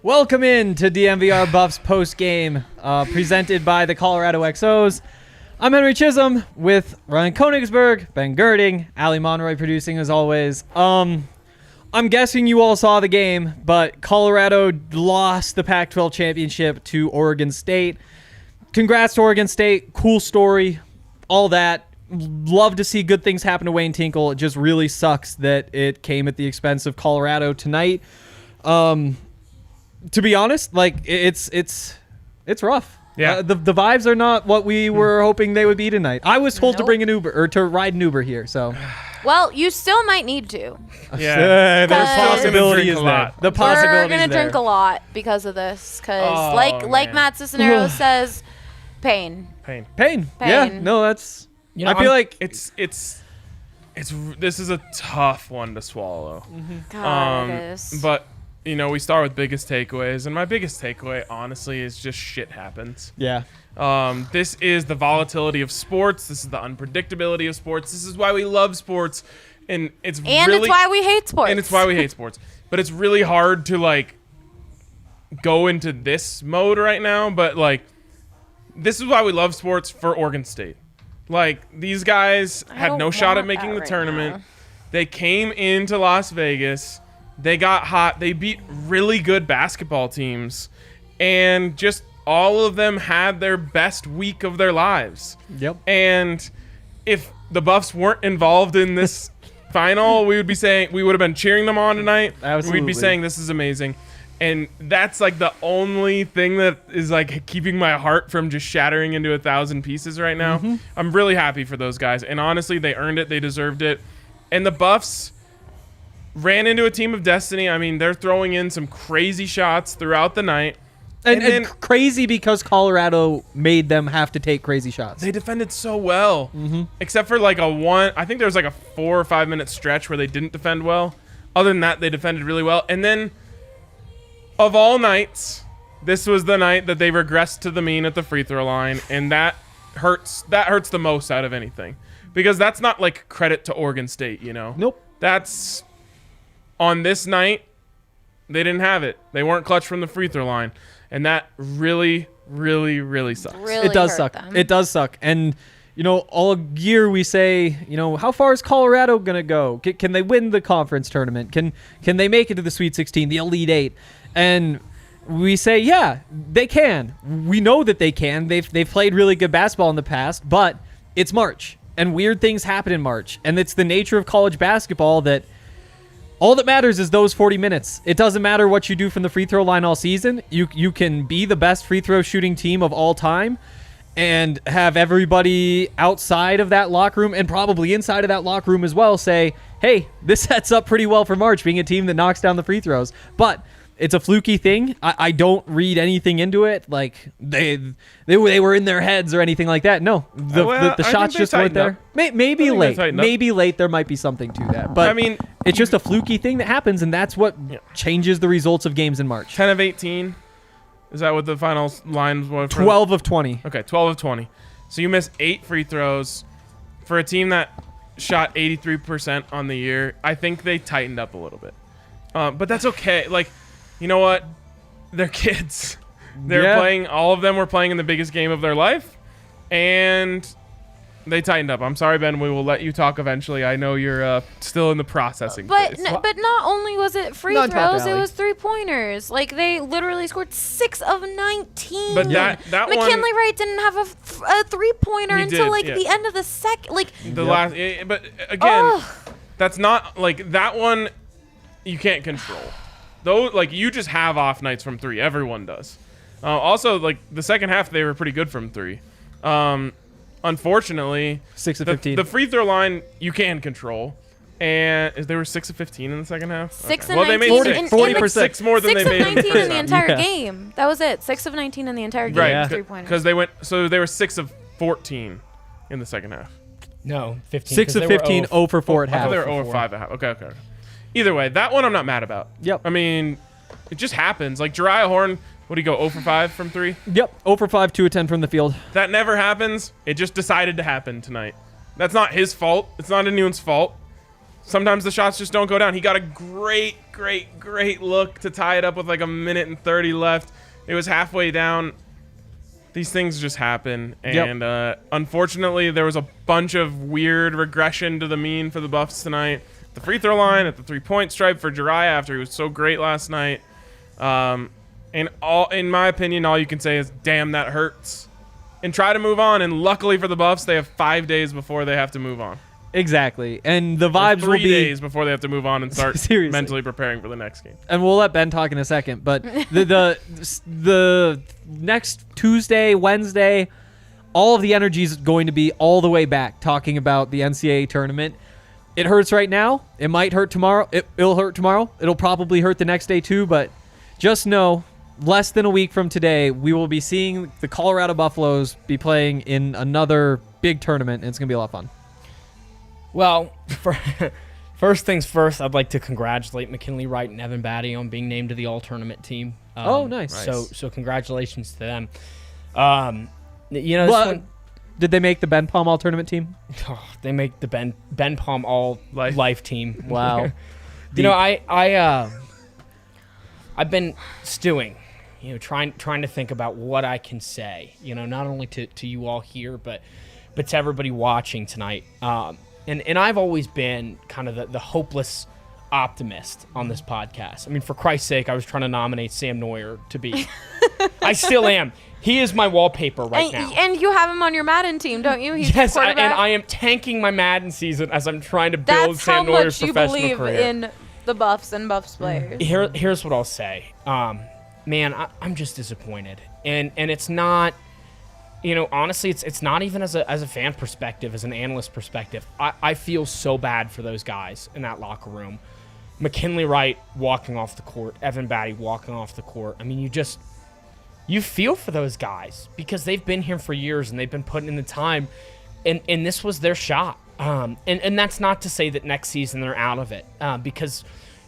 Welcome in to DNVR Buffs postgame, presented by the Colorado XOs. I'm Henry Chisholm with Ryan Koenigsberg, Ben Gerding, Ali Monroy producing as always. I'm guessing you all saw the game, but Colorado lost the Pac-12 Championship to Oregon State. Congrats to Oregon State. Cool story. All that. Love to see good things happen to Wayne Tinkle. It just really sucks that it came at the expense of Colorado tonight. To be honest, like it's rough. Yeah. The vibes are not what we were hoping they would be tonight. I was told to bring an Uber or to ride an Uber here, so. Well, you still might need to. Yeah. There's possibility is there. The possibility We're gonna drink a lot because of this, because like Matt Cisneros says, pain. Yeah, no, that's. You know, I feel like it's this is a tough one to swallow. God, it is. But you know, we start with biggest takeaways, and my biggest takeaway, honestly, is just shit happens. Yeah. This is the volatility of sports. This is the unpredictability of sports. This is why we love sports, and it's why we hate sports. And it's why we hate sports. But it's really hard to like go into this mode right now. But like, this is why we love sports for Oregon State. Like, these guys had no shot at making the tournament. They came into Las Vegas. They got hot. They beat really good basketball teams. And just all of them had their best week of their lives. Yep. And if the Buffs weren't involved in this final, we would have been cheering them on tonight. Absolutely. We'd be saying this is amazing. And that's like the only thing that is like keeping my heart from just shattering into 1,000 pieces right now. I'm really happy for those guys. And honestly, they earned it. They deserved it. And the Buffs ran into a team of destiny. I mean, they're throwing in some crazy shots throughout the night. And crazy because Colorado made them have to take crazy shots. They defended so well. Except for like I think there was like a 4 or 5 minute stretch where they didn't defend well. Other than that, they defended really well. And then, of all nights, this was the night that they regressed to the mean at the free throw line. And that hurts the most out of anything. Because that's not like credit to Oregon State, you know? Nope. That's... On this night, they didn't have it. They weren't clutch from the free throw line. And that really, really, really sucks. Really it does suck. Them. It does suck. And, you know, all year we say, you know, how far is Colorado going to go? Can they win the conference tournament? Can they make it to the Sweet 16, the Elite 8? And we say, yeah, they can. We know that they can. They've played really good basketball in the past, but it's March. And weird things happen in March. And it's the nature of college basketball that all that matters is those 40 minutes. It doesn't matter what you do from the free throw line all season. You can be the best free throw shooting team of all time and have everybody outside of that locker room and probably inside of that locker room as well say, hey, this sets up pretty well for March, being a team that knocks down the free throws. But it's a fluky thing. I don't read anything into it. Like they were in their heads or anything like that. No, the shots just weren't there. Maybe late. Maybe late there might be something to that. But I mean, it's just a fluky thing that happens, and that's what changes the results of games in March. 10 of 18. Is that what the final line was? 12 of 20. Okay, 12 of 20. So you missed 8 free throws for a team that shot 83% on the year. I think they tightened up a little bit, but that's okay. Like, you know what? They're kids. They're playing. All of them were playing in the biggest game of their life, and they tightened up. I'm sorry, Ben. We will let you talk eventually. I know you're still in the processing phase. But not only was it free throws, it was 3-pointers. Like, they literally scored 6 of 19. But that McKinley Wright didn't have a 3-pointer until the end of the second. Like last. But again, that's not like that one. You can't control. Though, like, you just have off nights from 3. Everyone does. Also, like, the second half, they were pretty good from 3. Unfortunately, 6 of 15. The free throw line, you can control. And they were 6 of 15 in the second half? 6 of 19. Well, they made 40%. 6 more than they made. 6 of 19 in the entire game. That was it. 6 of 19 in the entire game. Right. 3-pointers. Because they were 6 of 14 in the second half. No, 15. 6 of 15, 0 for 4 at half. They were 0 for 5 at half. Okay. Either way, that one I'm not mad about. Yep. I mean, it just happens. Like, Jariah Horn, what do you go, 0 for 5 from 3? Yep, 0 for 5, 2 of 10 from the field. That never happens. It just decided to happen tonight. That's not his fault. It's not anyone's fault. sometimes the shots just don't go down. He got a great look to tie it up with like a minute and 30 left. It was halfway down. These things just happen. And unfortunately, there was a bunch of weird regression to the mean for the Buffs tonight. The free throw line, at the 3-point stripe for Jiraiya after he was so great last night. And in my opinion, all you can say is, damn, that hurts. And try to move on. And luckily for the Buffs, they have 5 days before they have to move on. Exactly. And the vibes will be 3 days before they have to move on and start mentally preparing for the next game. And we'll let Ben talk in a second, but the next Tuesday, Wednesday, all of the energy is going to be all the way back talking about the NCAA tournament. It hurts right now. It might hurt tomorrow. It'll hurt tomorrow. It'll probably hurt the next day too, but just know, less than a week from today, we will be seeing the Colorado Buffaloes be playing in another big tournament, and it's going to be a lot of fun. Well, first things first, I'd like to congratulate McKinley Wright and Evan Batty on being named to the All-Tournament team. Nice. So congratulations to them. Did they make the Ben Palm All-Tournament team? Oh, they make the Ben Palm All-Life team. Wow. I've been stewing, trying to think about what I can say, not only to you all here, but to everybody watching tonight. And I've always been kind of the hopeless optimist on this podcast. I mean, for Christ's sake, I was trying to nominate Sam Neuer to be. I still am. He is my wallpaper right now. And you have him on your Madden team, don't you? He's yes, and I am tanking my Madden season as I'm trying to build Sam Neuer's professional career. That's how much you believe in the Buffs and Buffs players. Here's what I'll say. Man, I'm just disappointed. And it's not, honestly, it's not even as a fan perspective, as an analyst perspective. I feel so bad for those guys in that locker room. McKinley Wright walking off the court, Evan Batty walking off the court. I mean, you feel for those guys because they've been here for years and they've been putting in the time, and this was their shot. And that's not to say that next season they're out of it, because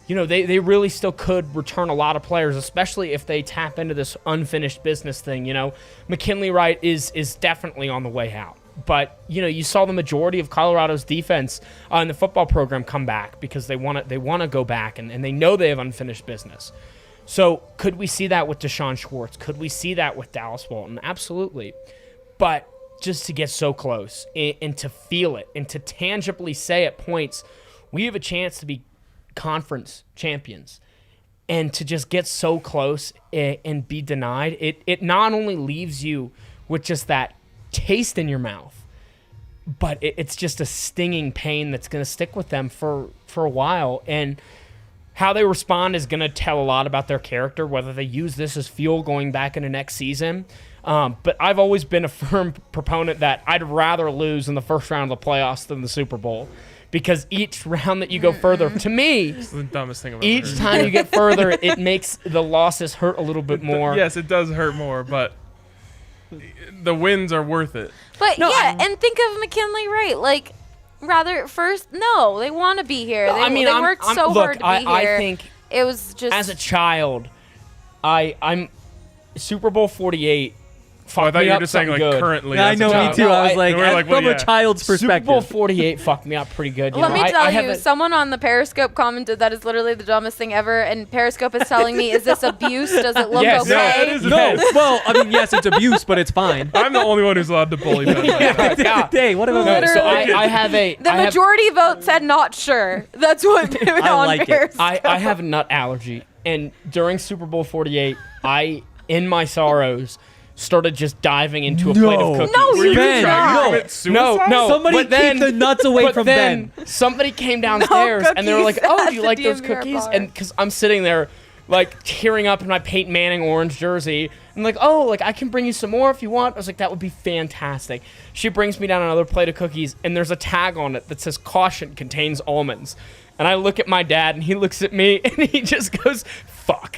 they really still could return a lot of players, especially if they tap into this unfinished business thing. McKinley Wright is definitely on the way out. But, you saw the majority of Colorado's defense in the football program come back because they want to go back, and they know they have unfinished business. So could we see that with Deshaun Schwartz? Could we see that with Dallas Walton? Absolutely. But just to get so close and to feel it and to tangibly say at points, we have a chance to be conference champions, and to just get so close and be denied, it not only leaves you with just that taste in your mouth, but it's just a stinging pain that's going to stick with them for a while. And how they respond is going to tell a lot about their character, whether they use this as fuel going back into next season. But I've always been a firm proponent that I'd rather lose in the first round of the playoffs than the Super Bowl, because each round that you go further, to me, it's the dumbest thing I've ever each heard. time you get further, it makes the losses hurt a little bit more. Yes, it does hurt more, but the wins are worth it. But and think of McKinley Wright, they want to be here. They worked so hard to be here. I think it was just, as a child, I'm Super Bowl 48. I thought you were just saying currently. Yeah, I know, me too. I was from a child's perspective. Super Bowl 48 fucked me up pretty good. Let me tell you, someone on the Periscope commented that is literally the dumbest thing ever, and Periscope is telling me, is this abuse? Does it look okay? No. Well, yes, it's abuse, but it's fine. I'm the only one who's allowed to bully Ben. Day, what about that? So I have the majority vote said not sure. That's what put it on Periscope. I have a nut allergy, and during Super Bowl 48, I, in my sorrows, started just diving into a plate of cookies. No, you Ben, no. Somebody keep the nuts away from Ben. Somebody came downstairs and they were like, "Oh, do you like those cookies?" Bar. And because I'm sitting there, tearing up in my Peyton Manning orange jersey, and I can bring you some more if you want. I was like, that would be fantastic. She brings me down another plate of cookies, and there's a tag on it that says "Caution, contains almonds." And I look at my dad, and he looks at me, and he just goes, "Fuck."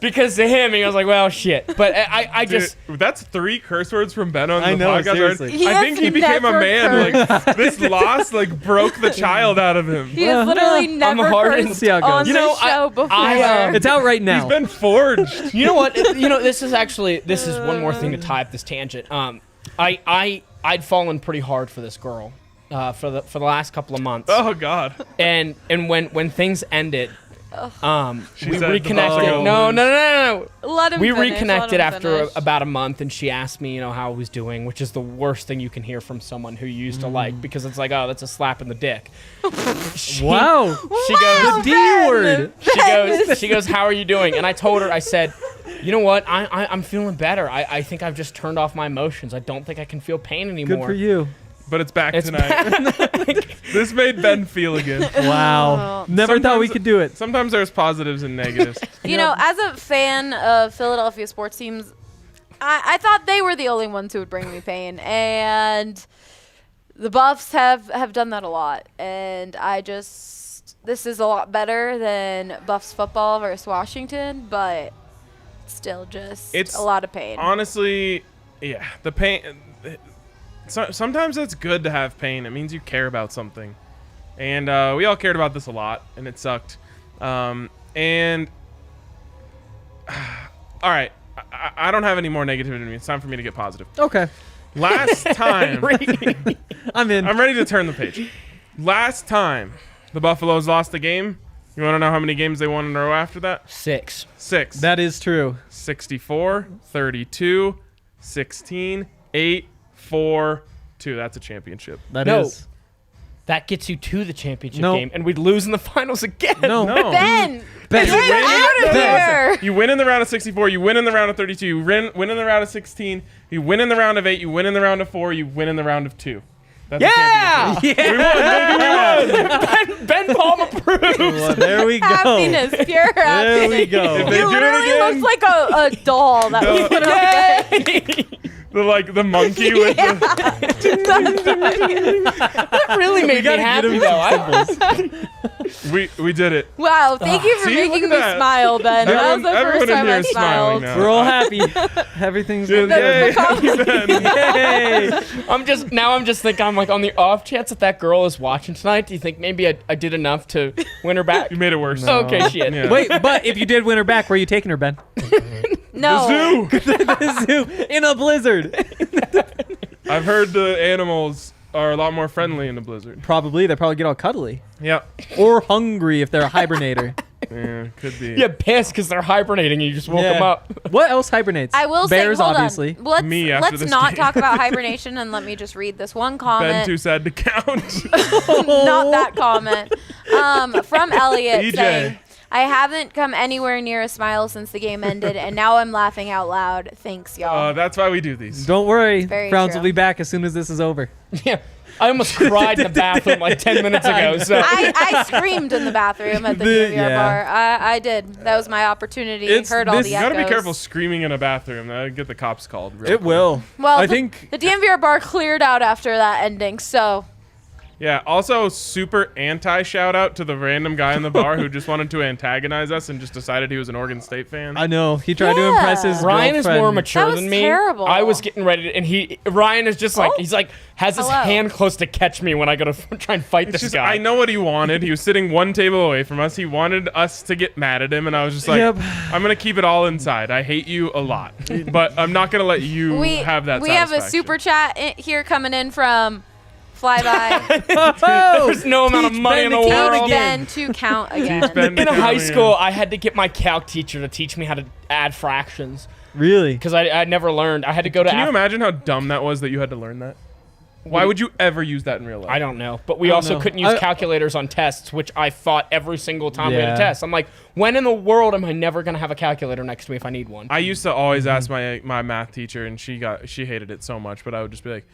Because to him, he was like, well, shit. But I just... That's 3 curse words from Ben on the podcast. Seriously. I think he became a man. This loss, broke the child out of him. He has literally never cursed on the show before. It's out right now. He's been forged. You know what? This is one more thing to tie up this tangent. I'd fallen pretty hard for this girl for the last couple of months. Oh God. And when things ended, She we said the reconnected. Buffalo No. Let him We finish, let reconnected him after finish. about a month, and she asked me, how I was doing, which is the worst thing you can hear from someone who you used to like, because it's like, oh, that's a slap in the dick. Wow. She goes, The D word. she goes, how are you doing? And I told her, I said, you know what? I'm feeling better. I think I've just turned off my emotions. I don't think I can feel pain anymore. Good for you. But it's back It's tonight. This made Ben feel again. Wow. Never thought we could do it. Sometimes there's positives and negatives. You know, as a fan of Philadelphia sports teams, I thought they were the only ones who would bring me pain. And the Buffs have done that a lot. And this is a lot better than Buffs football versus Washington, but still just It's a lot of pain. Honestly, yeah, the pain. Sometimes it's good to have pain. It means you care about something. And we all cared about this a lot, and it sucked. And all right, I don't have any more negativity in me. It's time for me to get positive. Okay. Last time, I'm in. I'm ready to turn the page. Last time the Buffaloes lost a game, you want to know how many games they won in a row after that? 6. 6. That is true. 64, 32, 16, 8, 4, 2. That's a championship. That No. is. That gets you to the championship No. game, and we'd lose in the finals again. No. No. Ben! Ben. Get out of here! You win in the round of 64. You win in the round of 32. You win in the round of 16. You win in the round of 8. You win in the round of 4. You win in the round of 2. That's a Yeah! championship. We won, baby. We won. Ben Palm approves. Well, there we go. Happiness, pure happiness. There we go. If they He do it literally again- looks like a doll that we put up. The monkey with the. That really made me gotta get happy, him though. We did it. Wow, thank you for See, look making at me that. smile, Ben. That was the Everyone first in time here I is smiling smiled. now. We're all happy. Everything's good. Yay. Yay. I'm just thinking, I'm like, on the off chance that girl is watching tonight, do you think maybe I did enough to win her back? You made it worse. Okay, shit. Yeah. Wait, but if you did win her back, where are you taking her, Ben? No. Zoo. The zoo in a blizzard. I've heard the animals are a lot more friendly in the blizzard. Probably. They probably get all cuddly. Yep. Or hungry if they're a hibernator. Yeah, could be. Yeah, pissed because they're hibernating and you just woke them up. What else hibernates? I will Bears, say, hold obviously. on. Let's, Me after let's this not game. talk about hibernation and let me just read this one Ben comment. too sad to count. Not that comment. From Elliot EJ. saying, I haven't come anywhere near a smile since the game ended, and now I'm laughing out loud. Thanks, y'all. That's why we do these. Don't worry. Very Frowns true. will be back as soon as this is over. Yeah. I almost cried in the bathroom like 10 minutes ago. So I screamed in the bathroom at the DNVR bar. I did. That was my opportunity. Heard all the You echoes. gotta be careful screaming in a bathroom. That'll get the cops called. real It quick. will. Well, I the, think. the DNVR bar cleared out after that ending, so Yeah. Also, super anti shout out to the random guy in the bar who just wanted to antagonize us and just decided he was an Oregon State fan. I know. He tried to Yeah. impress his Ryan is girlfriend. more mature That was than me. terrible. I was getting ready to, and Ryan is just like, Oh. he's like, has his Hello. hand close to catch me when I go to try and fight It's this just, guy. I know what he wanted. He was sitting one table away from us. He wanted us to get mad at him, and I was just like, Yep. I'm gonna keep it all inside. I hate you a lot, but I'm not gonna let you we have that. we have a satisfaction. super chat here coming in from Flyby. Oh, There's no amount of teach money Ben in the to count world. Teach again. Ben to count again. Ben to In count high again. school, I had to get my calc teacher to teach me how to add fractions really? because I never learned. I had to go to. Can you imagine how dumb that was that you had to learn that? Why would you ever use that in real life? I don't know, but we I don't also know. couldn't use I- calculators on tests, which I fought every single time we had Yeah. a test. I'm like, when in the world am I never gonna have a calculator next to me if I need one? I used to always ask my math teacher, and she hated it so much. But I would just be like,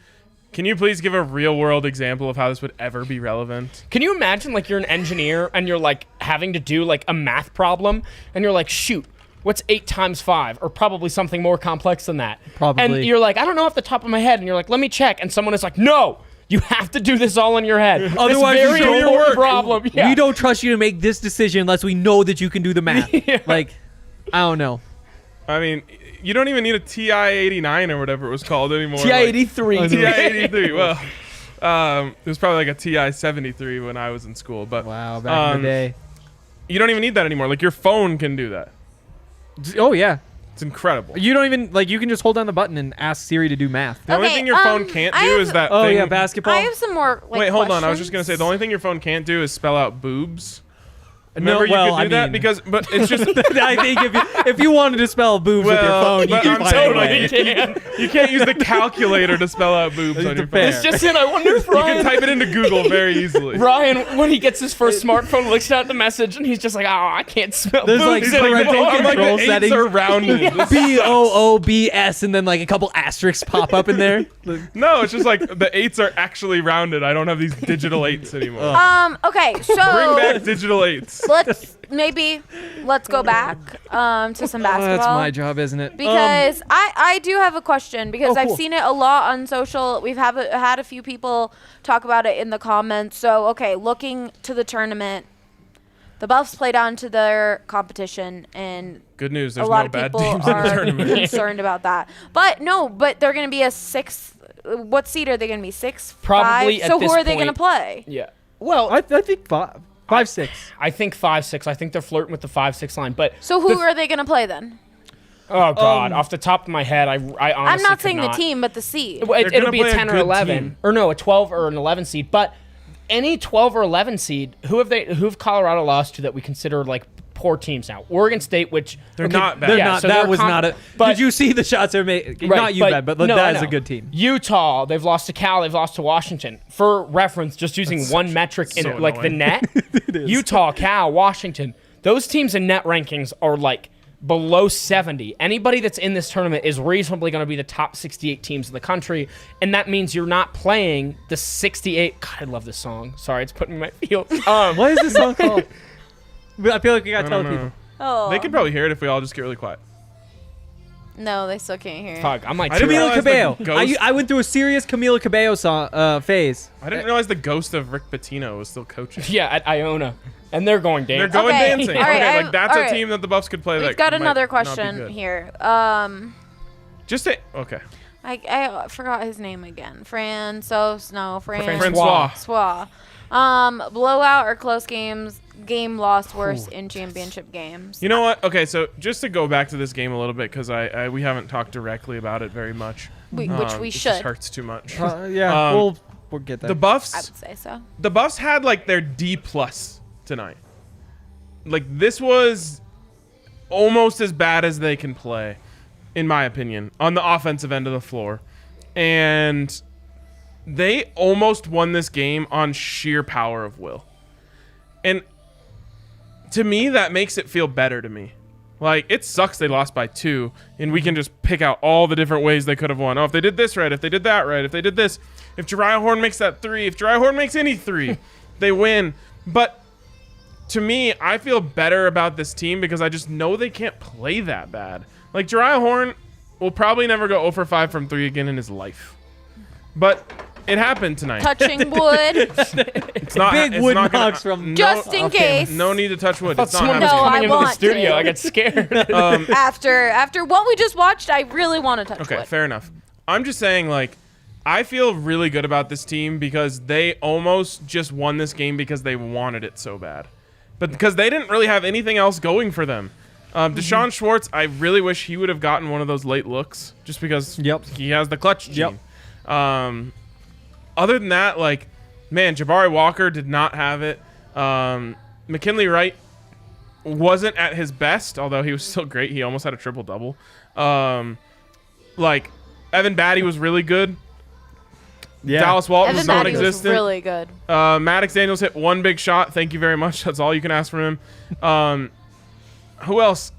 "Can you please give a real world example of how this would ever be relevant?" Can you imagine like you're an engineer and you're like having to do like a math problem and you're like, shoot, what's 8 times 5? Or probably something more complex than that. Probably. And you're like, I don't know off the top of my head. And you're like, let me check. And someone is like, no, you have to do this all in your head. Otherwise, this you very don't important work. problem. Yeah. We don't trust you to make this decision unless we know that you can do the math. Yeah. Like, I don't know. I mean, you don't even need a TI-89 or whatever it was called anymore. TI-83. Like, TI-83. Well, it was probably like a TI-73 when I was in school. But Wow, back in the day. you don't even need that anymore. Like your phone can do that. Oh yeah. It's incredible. You don't even you can just hold down the button and ask Siri to do math. The only Okay, thing your phone can't I do have- is that Oh thing. yeah, basketball. I have some more. Wait, hold on. I was just questions. gonna say the only thing your phone can't do is spell out boobs. No, Remember, well, you could do I that mean- because, but it's just. I think if you wanted to spell boobs with your phone, you but can I'm find saying, a way. you can't use the calculator to spell out boobs on your phone. Fair. It's just in. I wonder if You can Ryan, type it into Google very easily. Ryan, when he gets his first smartphone, looks at the message and he's just like, "Oh, I can't spell There's, boobs like, anymore." parental I'm like, control the 8s settings. are rounded. BOOBS and then a couple asterisks pop up in there. No, it's just like the 8s are actually rounded. I don't have these digital 8s anymore. Okay, so Bring back digital 8s. let's go back to some basketball. That's my job, isn't it? Because I do have a question because Oh, I've cool. seen it a lot on social. We've had a few people talk about it in the comments. So, okay, looking to the tournament, the Buffs played on to their competition, and Good news. a There's lot no of bad people teams in the are tournament. concerned about that. But they're going to be a 6th. What seed are they going to be? 6, Probably 5? at So this who are they going to point- play? Yeah. Well, I think 5-6. I think 5-6. I think they're flirting with the 5-6 line. But So who are they going to play then? oh god, off the top of my head, I honestly I'm not could saying not. the team, but the seed. Well, They're it'll gonna be a play a 10 or good 11, team. or no, a 12 or an 11 seed. But any 12 or 11 seed, who have Colorado lost to that we consider poor teams now? Oregon State, which They're not bad. They're Yeah, not. so that they're was not a. but- Did you see the shots they're making? Right, Not you, Ben, but no, that I is a know. good team. Utah, they've lost to Cal, they've lost to Washington. For reference, just using one metric in so it, the annoying. net, Utah, Cal, Washington, those teams in net rankings are below 70. Anybody that's in this tournament is reasonably going to be the top 68 teams in the country, and that means you're not playing the 68. God, I love this song. Sorry, it's putting me in my feels. What is this song called? I feel like we gotta tell don't know. people. Oh. They could probably hear it if we all just get really quiet. No, they still can't hear. Fuck, I'm like, I didn't Camila realize the Cabello. ghost- I went through a serious Camila Cabello phase. I didn't realize the ghost of Rick Pitino was still coaching. yeah, at Iona, and they're going They're dancing. going Okay. dancing. All right, Okay, I've- that's all a right. team that the Buffs could play. We've that got might another not be question good. here. Just say okay. I forgot his name again. Francois. Francois. Blowout or close game lost worse in championship games. You know what? Okay, so just to go back to this game a little bit because we haven't talked directly about it very much. Which we it should. just hurts too much. Yeah, Um, we'll get there. The I Buffs. would say so. The Buffs had their D+ tonight. This was almost as bad as they can play, in my opinion, on the offensive end of the floor. And they almost won this game on sheer power of will. And to me, that makes it feel better to me. It sucks they lost by 2, and we can just pick out all the different ways they could have won. Oh, if they did this right, if they did that right, if they did this, if Jariah Horn makes that 3, if Jariah Horn makes any 3, they win. But to me, I feel better about this team because I just know they can't play that bad. Jariah Horn will probably never go 0 for 5 from 3 again in his life. But it happened tonight. Touching wood. It's not Big it's wood not gonna- knocks from- Just in case. No need to touch wood. I It's thought not someone was happening. No, coming I into the want studio. to. I got scared. After what we just watched, I really want to touch Okay, wood. fair enough. I'm just saying, I feel really good about this team because they almost just won this game because they wanted it so bad. But because they didn't really have anything else going for them. Deshaun Schwartz, I really wish he would have gotten one of those late looks just because he has the clutch gene. Other than that, Jabari Walker did not have it. McKinley Wright wasn't at his best, although he was still great. He almost had a triple-double. Evan Batty was really good. Yeah. Dallas Walton was Evan Batty was non-existent. really good. Maddox Daniels hit one big shot. Thank you very much. That's all you can ask from him. Who else?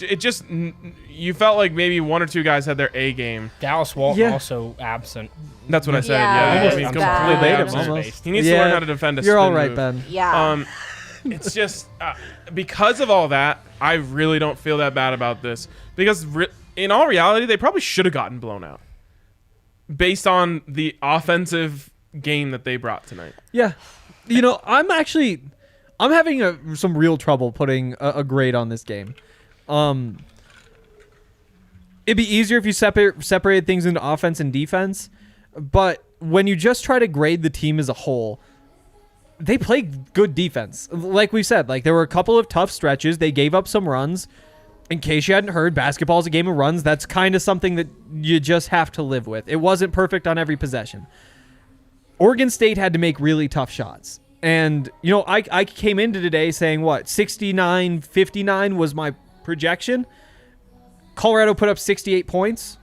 It just you felt like maybe one or two guys had their A game. Dallas Walton Yeah. also absent. That's what I said. Yeah, Yeah, almost he's bad. completely Verbatim, absent. almost. He needs to learn how to defend a You're all spin right, move. Ben. Yeah. It's just because of all that, I really don't feel that bad about this. Because in all reality, they probably should have gotten blown out based on the offensive game that they brought tonight. Yeah. I'm having some real trouble putting a grade on this game. It'd be easier if you separated things into offense and defense, but when you just try to grade the team as a whole, they played good defense. Like we said, there were a couple of tough stretches. They gave up some runs. in case you hadn't heard, basketball is a game of runs. That's kind of something that you just have to live with. It wasn't perfect on every possession. Oregon State had to make really tough shots. And, I came into today saying, 69-59 was my projection. Colorado put up 68 points.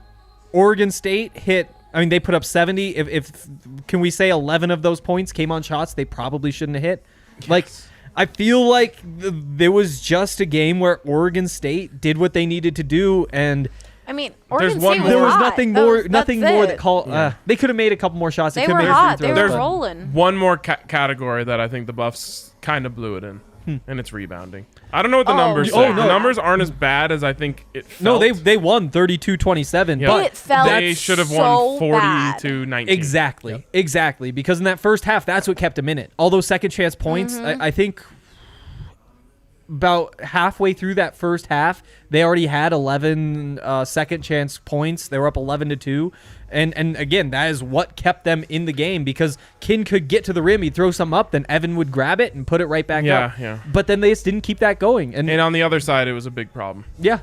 Oregon State they put up 70. If can we say 11 of those points came on shots they probably shouldn't have hit? Yes. I feel like there was just a game where Oregon State did what they needed to do, and Oregon State was there was hot. nothing more That's that they could have made a couple more shots. They were hot. They were rolling. One more category that I think the Buffs kind of blew it in, and it's rebounding. I don't know what the numbers say. no. The numbers aren't as bad as I think it felt. No, they won 32-27, Yeah. but It felt they should have so won bad. 40-19. Exactly. Because in that first half, that's what kept them in it. All those second chance points, I think about halfway through that first half, they already had 11 second chance points. They were up 11-2. And again, that is what kept them in the game, because Kin could get to the rim, he'd throw something up, then Evan would grab it and put it right back up. Yeah. But then they just didn't keep that going. And And on the other side, it was a big problem. yeah.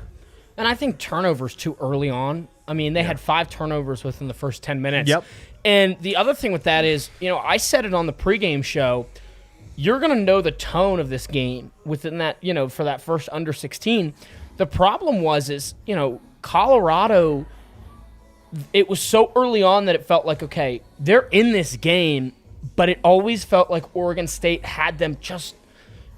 And I think turnovers too early on. They had 5 turnovers within the first 10 minutes. Yep. And the other thing with that is, I said it on the pregame show, you're going to know the tone of this game within that, for that first under 16. The problem is, Colorado, it was so early on that it felt like, okay, they're in this game, but it always felt like Oregon State had them just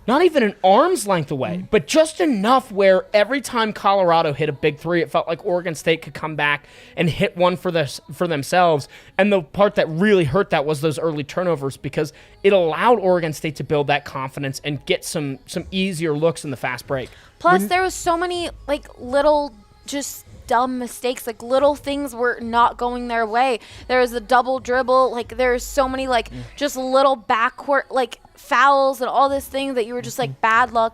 not even an arm's length away, but just enough where every time Colorado hit a big three, it felt like Oregon State could come back and hit one for themselves. And the part that really hurt that was those early turnovers, because it allowed Oregon State to build that confidence and get some easier looks in the fast break. Plus, there was so many little just dumb mistakes, little things were not going their way. There was a double dribble, there's so many just little backward fouls and all this thing that you were just bad luck,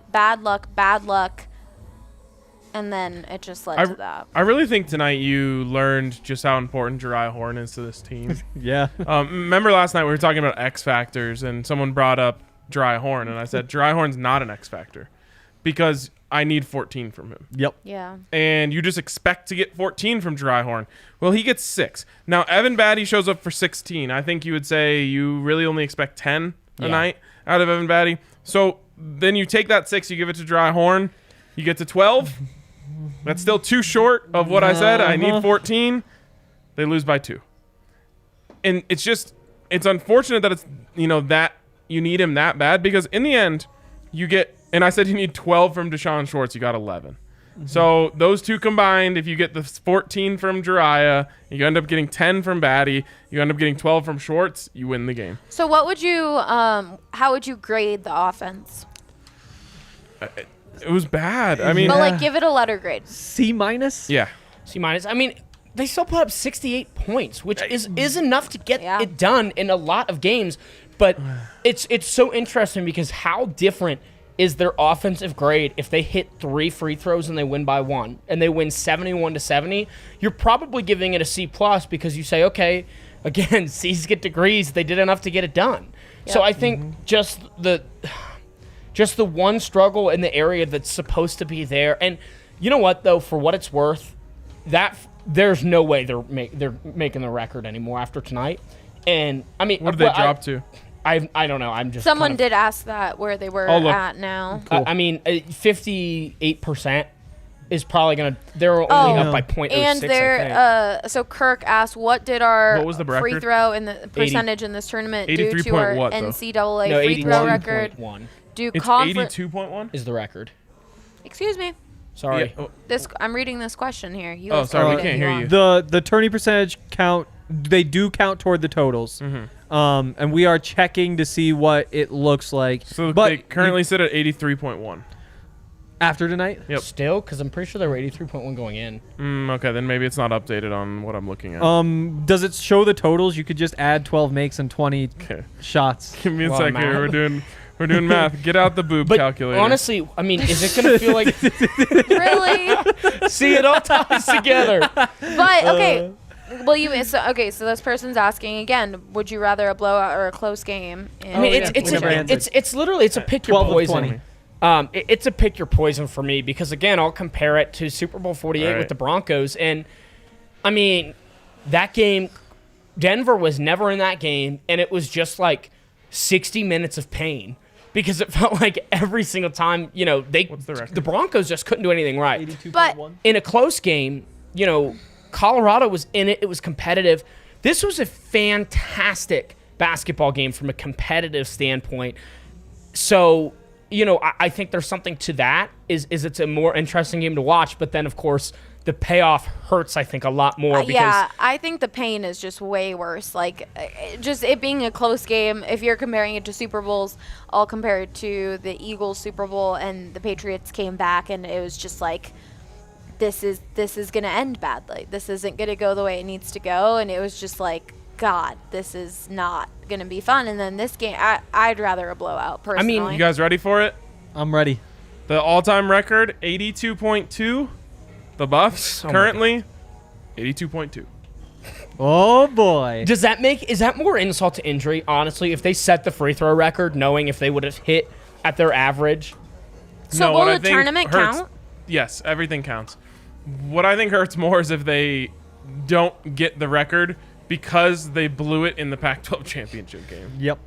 and then it just led to that. I really think tonight you learned just how important Jeriah Horn is to this team. Yeah. Remember last night we were talking about X factors, and someone brought up Jeriah Horn, and I said Jeriah Horn's not an X factor because I need 14 from him. Yep. Yeah. And you just expect to get 14 from Jeriah Horn. Well, he gets 6. Now, Evan Batty shows up for 16. I think you would say you really only expect 10 a night out of Evan Batty. So then you take that 6, you give it to Jeriah Horn, you get to 12. That's still too short of what I said. I need 14. They lose by 2. And it's unfortunate that it's, that you need him that bad, because in the end, you get, and I said you need 12 from Deshaun Schwartz, you got 11. Mm-hmm. So those two combined, if you get the 14 from Jeriah, you end up getting 10 from Batty, you end up getting 12 from Schwartz, you win the game. So what would you, how would you grade the offense? It was bad. But give it a letter grade. C-? Yeah. C-. They still put up 68 points, which is enough to get it done in a lot of games. But it's so interesting because how different is their offensive grade if they hit 3 free throws and they win by 1 and they win 71-70? You're probably giving it a C+ because you say, okay, again, C's get degrees. They did enough to get it done. Yep. So I think just the one struggle in the area that's supposed to be there. And you know what, though, for what it's worth, that there's no way they're making the record anymore after tonight. And I mean, what did they drop to? I don't know. I'm just someone did ask that where they were at now. Cool. 58% is probably gonna. They're only up by 0.06. And they're so Kirk asked, what did our free throw in the percentage in this tournament do to our NCAA free throw record? It's 82.1 is the record. Excuse me. Sorry. Yeah. I'm reading this question here. Sorry, we can't hear you. The tourney percentage count, they do count toward the totals. Mm-hmm. And we are checking to see what it looks like. So they currently sit at 83.1. After tonight? Yep. Still? Because I'm pretty sure they were 83.1 going in. Okay, then maybe it's not updated on what I'm looking at. Does it show the totals? You could just add 12 makes and 20 shots. Give me a second here. We're doing math. Get out the boob calculator. Honestly, is it going to feel like... Really? See, it all ties together. But, okay. So this person's asking again, would you rather a blowout or a close game? It's literally a pick your poison. It's a pick your poison for me because, again, I'll compare it to Super Bowl 48 with the Broncos. And, I mean, that game, Denver was never in that game, and it was just like 60 minutes of pain because it felt like every single time, the Broncos just couldn't do anything right. 82.1. But In a close game, Colorado was in it. It was competitive. This was a fantastic basketball game from a competitive standpoint. So, I think there's something to that. Is it's a more interesting game to watch, but then, of course, the payoff hurts, I think, a lot more. Because I think the pain is just way worse. Like, just it being a close game, if you're comparing it to Super Bowls, I'll compare it to the Eagles Super Bowl, and the Patriots came back, and it was just like, this is going to end badly. This isn't going to go the way it needs to go, and it was just like, God, this is not going to be fun. And then this game, I'd rather a blowout, personally. You guys ready for it? I'm ready. The all-time record, 82.2. The Buffs, currently, 82.2. Oh, boy. is that more insult to injury, honestly, if they set the free throw record knowing if they would have hit at their average? So No, will what I the think tournament hurts- count? Yes, everything counts. What I think hurts more is if they don't get the record because they blew it in the Pac-12 Championship game. Yep.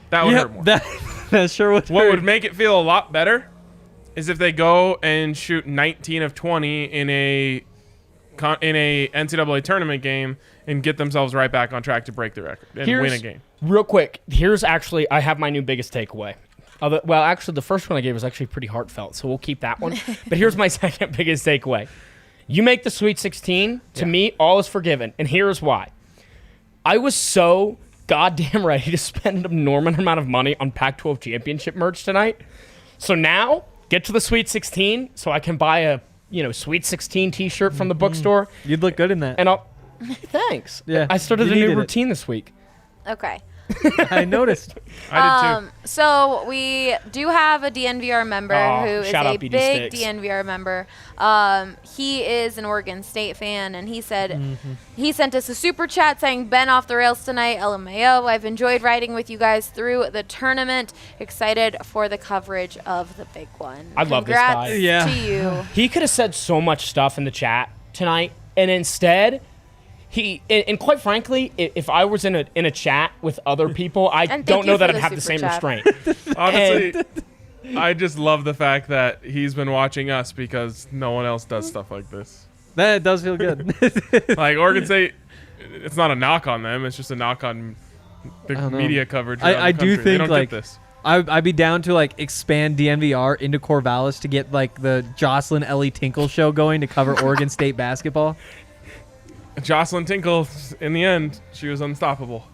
That would hurt more. That sure would What hurt. would make it feel a lot better is if they go and shoot 19 of 20 in a NCAA tournament game and get themselves right back on track to break the record and win a game. Real quick, I have my new biggest takeaway. Actually, the first one I gave was actually pretty heartfelt, so we'll keep that one. But here's my second biggest takeaway. You make the Sweet 16, to me, all is forgiven. And here's why. I was so goddamn ready to spend an enormous amount of money on Pac-12 Championship merch tonight. So now, get to the Sweet 16 so I can buy a Sweet 16 t-shirt from the bookstore. You'd look good in that. And thanks. Yeah, I started you a new needed it. routine this week. Okay. I noticed. I did too. So we do have a DNVR member who is shout a out BD big Sticks. DNVR member. He is an Oregon State fan, and he said he sent us a super chat saying, "Ben off the rails tonight, LMAO. I've enjoyed riding with you guys through the tournament. Excited for the coverage of the big one. I love this guy. Congrats Yeah. to you." He could have said so much stuff in the chat tonight, and instead, and quite frankly, if I was in a chat with other people, I thank don't you know that for I'd the have the super same chat. restraint. Honestly, I just love the fact that he's been watching us because no one else does stuff like this. That does feel good. Like Oregon State, it's not a knock on them. It's just a knock on the don't know. media coverage. I around the do country. They think, don't like, get this. I'd be down to expand DNVR into Corvallis to get the Jocelyn Ellie Tinkle show going to cover Oregon State basketball. Jocelyn Tinkle, in the end, she was unstoppable.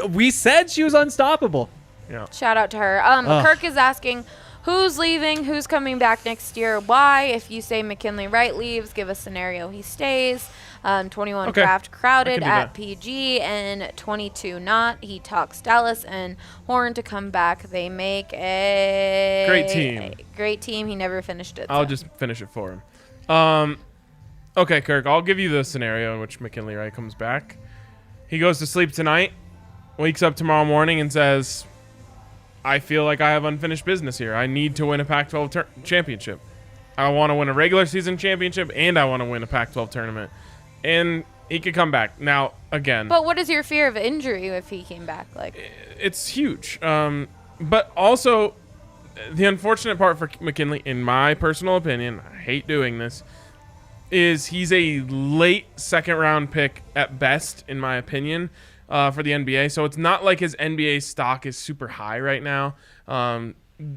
We said she was unstoppable. Yeah. Shout out to her. Kirk is asking, who's leaving? Who's coming back next year? Why? If you say McKinley Wright leaves, give a scenario he stays. 21 Okay. Craft crowded I can do at that. PG and 22 not. He talks Dallas and Horn to come back. They make a Great team. Great team. He never finished it. I'll so. just finish it for him. Okay, Kirk, I'll give you the scenario in which McKinley Wright comes back. He goes to sleep tonight, wakes up tomorrow morning and says, I feel like I have unfinished business here. I need to win a Pac-12 championship. I want to win a regular season championship, and I want to win a Pac-12 tournament. And he could come back. Now, again, But what is your fear of injury if he came back? it's huge. But also, the unfortunate part for McKinley, in my personal opinion, I hate doing this, is he's a late second-round pick at best, in my opinion, for the NBA. So it's not like his NBA stock is super high right now.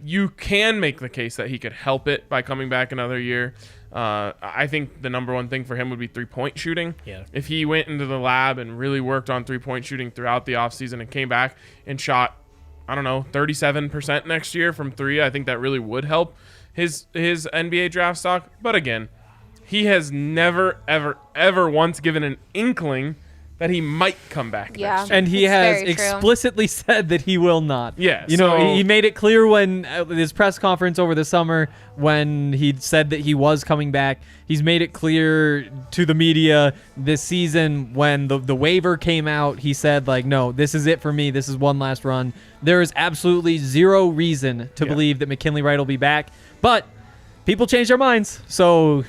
You can make the case that he could help it by coming back another year. I think the number one thing for him would be three-point shooting. Yeah. If he went into the lab and really worked on three-point shooting throughout the offseason and came back and shot, 37% next year from three, I think that really would help his NBA draft stock. But again, he has never, ever, ever once given an inkling that he might come back Yeah. next year. And he It's has very true. explicitly said that he will not. Yeah, You know, so- he made it clear when his press conference over the summer when he said that he was coming back. He's made it clear to the media this season when the waiver came out. He said, like, no, this is it for me. This is one last run. There is absolutely zero reason to believe that McKinley Wright will be back. But people change their minds. So,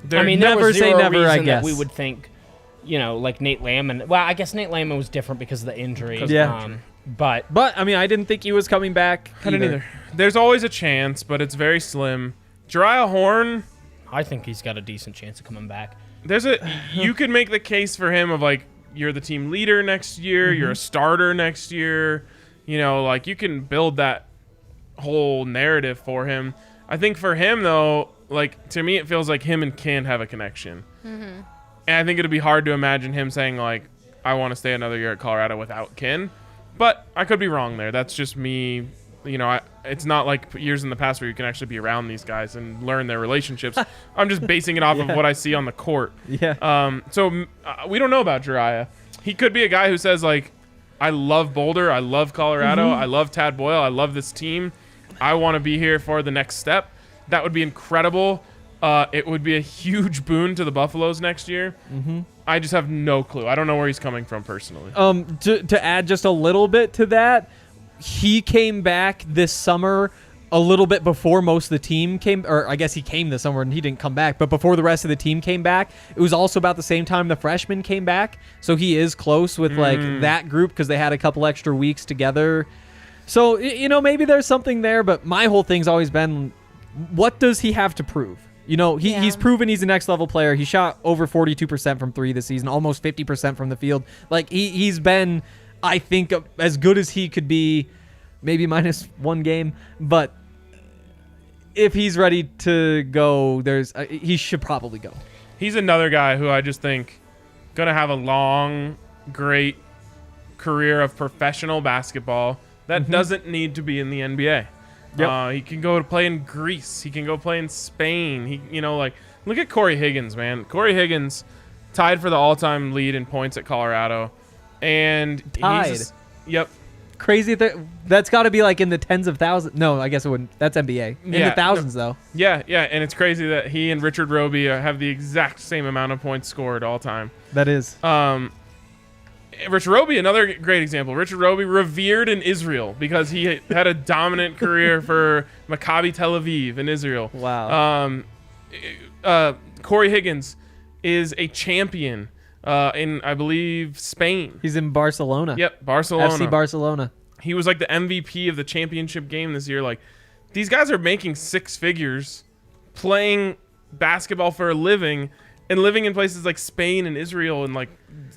There- I mean, there never was say zero never, I reason that guess. we would think, you know, like Nate Landman. Well, I guess Nate Landman was different because of the injury. Yeah. But I mean, I didn't think he was coming back. I didn't either. There's always a chance, but it's very slim. Jariah Horn, I think he's got a decent chance of coming back. you could make the case for him of like you're the team leader next year, you're a starter next year. You know, like you can build that whole narrative for him. I think for him though, like to me, it feels like him and Ken have a connection, and I think it'd be hard to imagine him saying like, "I want to stay another year at Colorado without Ken." But I could be wrong there. That's just me. You know, it's not like years in the past where you can actually be around these guys and learn their relationships. I'm just basing it off of what I see on the court. Yeah. So we don't know about Jariah. He could be a guy who says like, I love Boulder, I love Colorado, I love Tad Boyle, I love this team. I want to be here for the next step. That would be incredible. It would be a huge boon to the Buffaloes next year. I just have no clue. I don't know where he's coming from personally. To add just a little bit to that, he came back this summer a little bit before most of the team came, or I guess he came this summer and he didn't come back, but before the rest of the team came back. It was also about the same time the freshmen came back, so he is close with like that group because they had a couple extra weeks together. So, you know, maybe there's something there, but my whole thing's always been, what does he have to prove? You know, he's proven he's a next level player. He shot over 42% from three this season, almost 50% from the field. Like he's been, I think, as good as he could be, maybe minus one game. But if he's ready to go, he should probably go. He's another guy who I just think gonna have a long, great career of professional basketball that doesn't need to be in the NBA. Yep. He can go to play in Greece. He can go play in Spain. Look at Corey Higgins, man. Corey Higgins tied for the all-time lead in points at Colorado, and Tied. Yep. Crazy. That's got to be like in the tens of thousands. No, I guess it wouldn't. That's NBA. In Yeah, the thousands, though. Yeah, and it's crazy that he and Richard Roby have the exact same amount of points scored all time. That is. Richard Roby, another great example. Richard Roby revered in Israel because he had a dominant career for Maccabi Tel Aviv in Israel. Wow. Corey Higgins is a champion in, I believe, Spain. He's in Barcelona. Yep, Barcelona. FC Barcelona. He was like the MVP of the championship game this year. Like, these guys are making six figures playing basketball for a living and living in places like Spain and Israel, and like,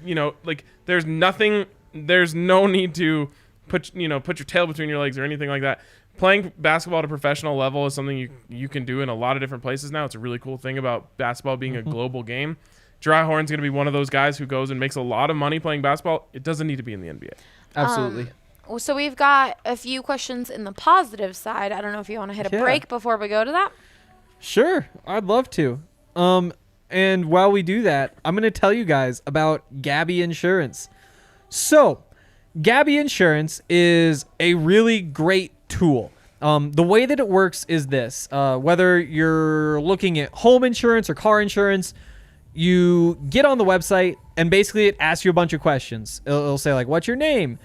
you know, like there's no need to put your tail between your legs or anything like that. Playing basketball at a professional level is something you can do in a lot of different places now. It's a really cool thing about basketball being a global game. Jariah Horn's going to be one of those guys who goes and makes a lot of money playing basketball. It doesn't need to be in the NBA. Absolutely. So we've got a few questions in the positive side. I don't know if you want to hit a break before we go to that. Sure, I'd love to. And while we do that, I'm going to tell you guys about Gabby Insurance. So, Gabby Insurance is a really great tool. The way that it works is this. Whether you're looking at home insurance or car insurance, you get on the website and basically it asks you a bunch of questions. It'll say like, what's your name?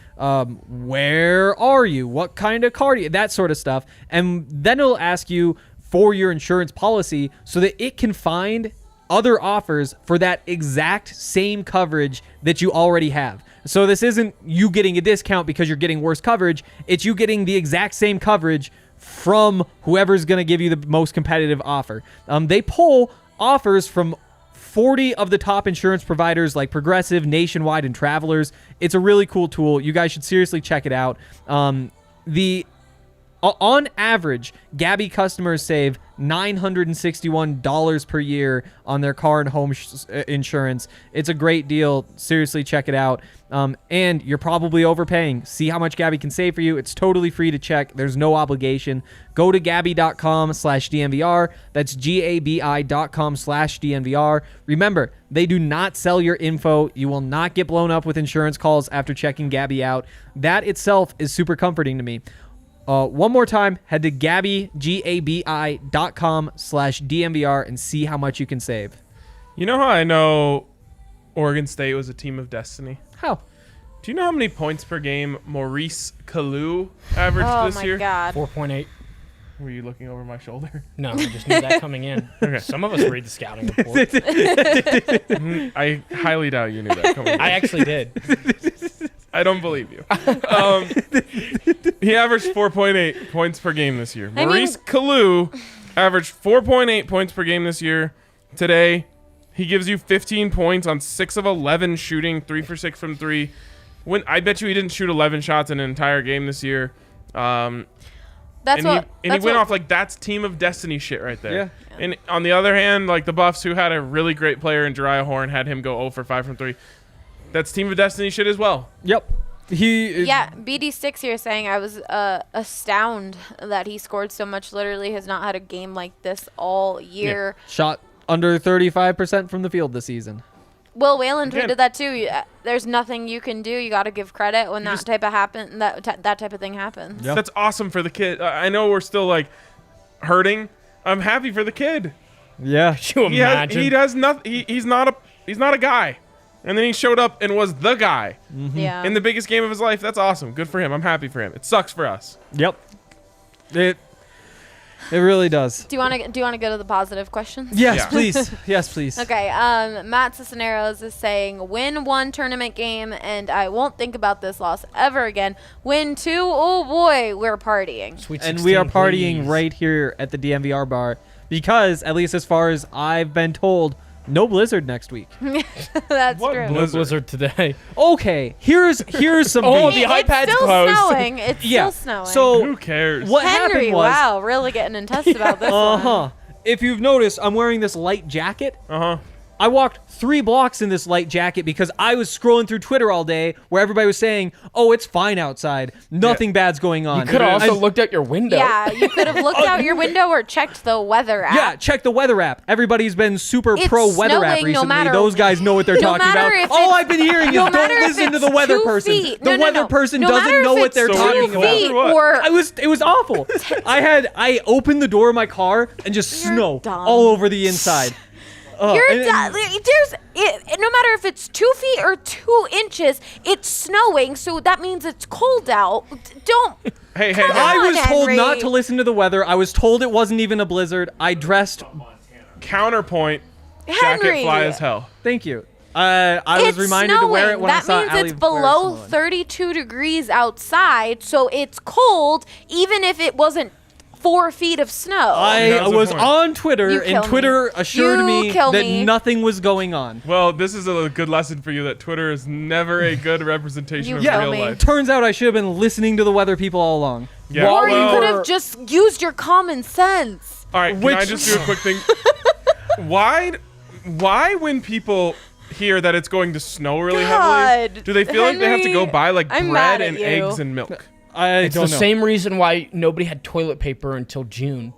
Where are you? What kind of car do you? That sort of stuff. And then it'll ask you for your insurance policy so that it can find other offers for that exact same coverage that you already have. So this isn't you getting a discount because you're getting worse coverage. It's you getting the exact same coverage from whoever's going to give you the most competitive offer. They pull offers from 40 of the top insurance providers like Progressive, Nationwide, and Travelers. It's a really cool tool. You guys should seriously check it out. The On average, Gabby customers save $961 per year on their car and home insurance. It's a great deal. Seriously, check it out. And you're probably overpaying. See how much Gabby can save for you. It's totally free to check. There's no obligation. Go to Gabby.com/DNVR. That's GABI.com/DNVR. Remember, they do not sell your info. You will not get blown up with insurance calls after checking Gabby out. That itself is super comforting to me. One more time, head to GABI.com/DNVR and see how much you can save. You know how I know Oregon State was a team of destiny? How? Do you know how many points per game Maurice Kalou averaged this year? Oh, my God. 4.8. Were you looking over my shoulder? No, I just knew that coming in. Okay. Some of us read the scouting report. I highly doubt you knew that coming in. I actually did. I don't believe you. He averaged 4.8 points per game this year. Maurice Kalou averaged 4.8 points per game this year. Today, he gives you 15 points on 6 of 11 shooting, 3 for 6 from 3. I bet you he didn't shoot 11 shots in an entire game this year. He went off like that's team of destiny shit right there. Yeah. And on the other hand, like the Buffs, who had a really great player in Jariah Horn, had him go 0 for 5 from 3. That's team of destiny shit as well. Yep. BD6 here saying I was astounded that he scored so much. Literally has not had a game like this all year. Yeah. Shot under 35% from the field this season. Will Whalen tweeted that too. There's nothing you can do. You got to give credit when that type of thing happens. Yep. That's awesome for the kid. I know we're still like hurting. I'm happy for the kid. Yeah. Could you imagine? He does nothing. He's not a guy. And then he showed up and was the guy Yeah. in the biggest game of his life. That's awesome. Good for him. I'm happy for him. It sucks for us. Yep. It really does. Do you want to go to the positive questions? Yes, Yeah. please. Yes, please. Okay. Matt Cisneros is saying win 1 tournament game and I won't think about this loss ever again. Win 2, oh boy, we're partying. Sweet And 16, we are partying please. right here at the DNVR bar because, at least as far as I've been told, no blizzard next week. That's What true. No blizzard today. Okay, here's some Oh, beef. the iPad's it's still closed. snowing. It's Yeah. still snowing. So Who cares? what Henry, happened was, wow, really getting in touch about this one. if you've noticed, I'm wearing this light jacket. I walked 3 blocks in this light jacket because I was scrolling through Twitter all day where everybody was saying, oh, it's fine outside. Nothing bad's going on. You could have also looked out your window. Yeah, you could have looked out your window or checked the weather app. Yeah, check the weather app. Everybody's been super It's pro weather app snowing no recently. matter- Those guys know what they're no talking matter about. if All it's- I've been hearing is no don't matter if listen to it's the weather 2 person. feet. The No, weather person no doesn't matter know if what it's they're 2 talking about. feet What? or It was awful. I opened the door of my car and just You're snow dumb. all over the inside. no matter if it's 2 feet or 2 inches, it's snowing, so that means it's cold out. Don't. Hey. I was told Henry. not to listen to the weather. I was told it wasn't even a blizzard. I dressed. Counterpoint. Henry. Jacket fly as hell. Thank you. I was It's reminded to wear it when that I saw means Allie it's wear below Samoa. 32 degrees outside, so it's cold, even if it wasn't 4 feet of snow. I That's the was point. on Twitter, You and kill Twitter me. assured You me kill that me. nothing was going on. Well, this is a good lesson for you that Twitter is never a good representation You of kill real me. life. Turns out I should have been listening to the weather people all along. Yeah. or you well, could have just used your common sense. all right, can I just do a quick thing? Why when people hear that it's going to snow really heavily, God, do they feel like they have to go Henry, buy like I'm bread mad at and you. eggs and milk? I It's don't the know. same reason why nobody had toilet paper until June.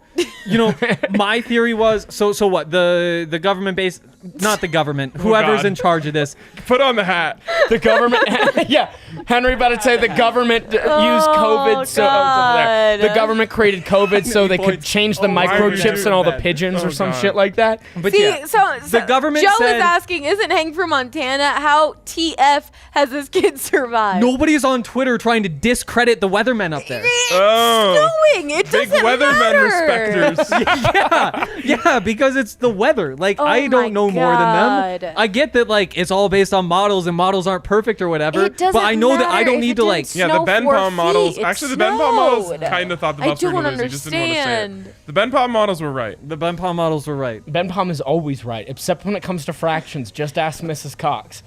You know, my theory was so what the government base, not the government, whoever's God. in charge of this. Put on the hat. The government, yeah. Henry about to say the government used COVID, so God. the government created COVID so they could change the why would you microchips do and all the that? pigeons Oh, or some God. shit like that. But See, yeah, so the government Joe said is asking, isn't Hank from Montana? How TF has this kid survived? nobody's on Twitter trying to discredit the weathermen up there. It's Oh. snowing. It Big doesn't weathermen matter. respecters. Yeah, because it's the weather. Like, Oh I my don't know more than them. God. I get that, like, it's all based on models and models aren't perfect or whatever. It doesn't but I know that I matter don't if need it to, didn't like, Yeah, the snow Ben 4 Palm models. feet. It Actually, the Ben Palm models snowed. kind of thought the I Buffs were don't going to lose. You just didn't want to say it. understand. The Ben Palm models were right. the Ben Palm models were right. Ben Palm is always right, except when it comes to fractions. Just ask Mrs. Cox.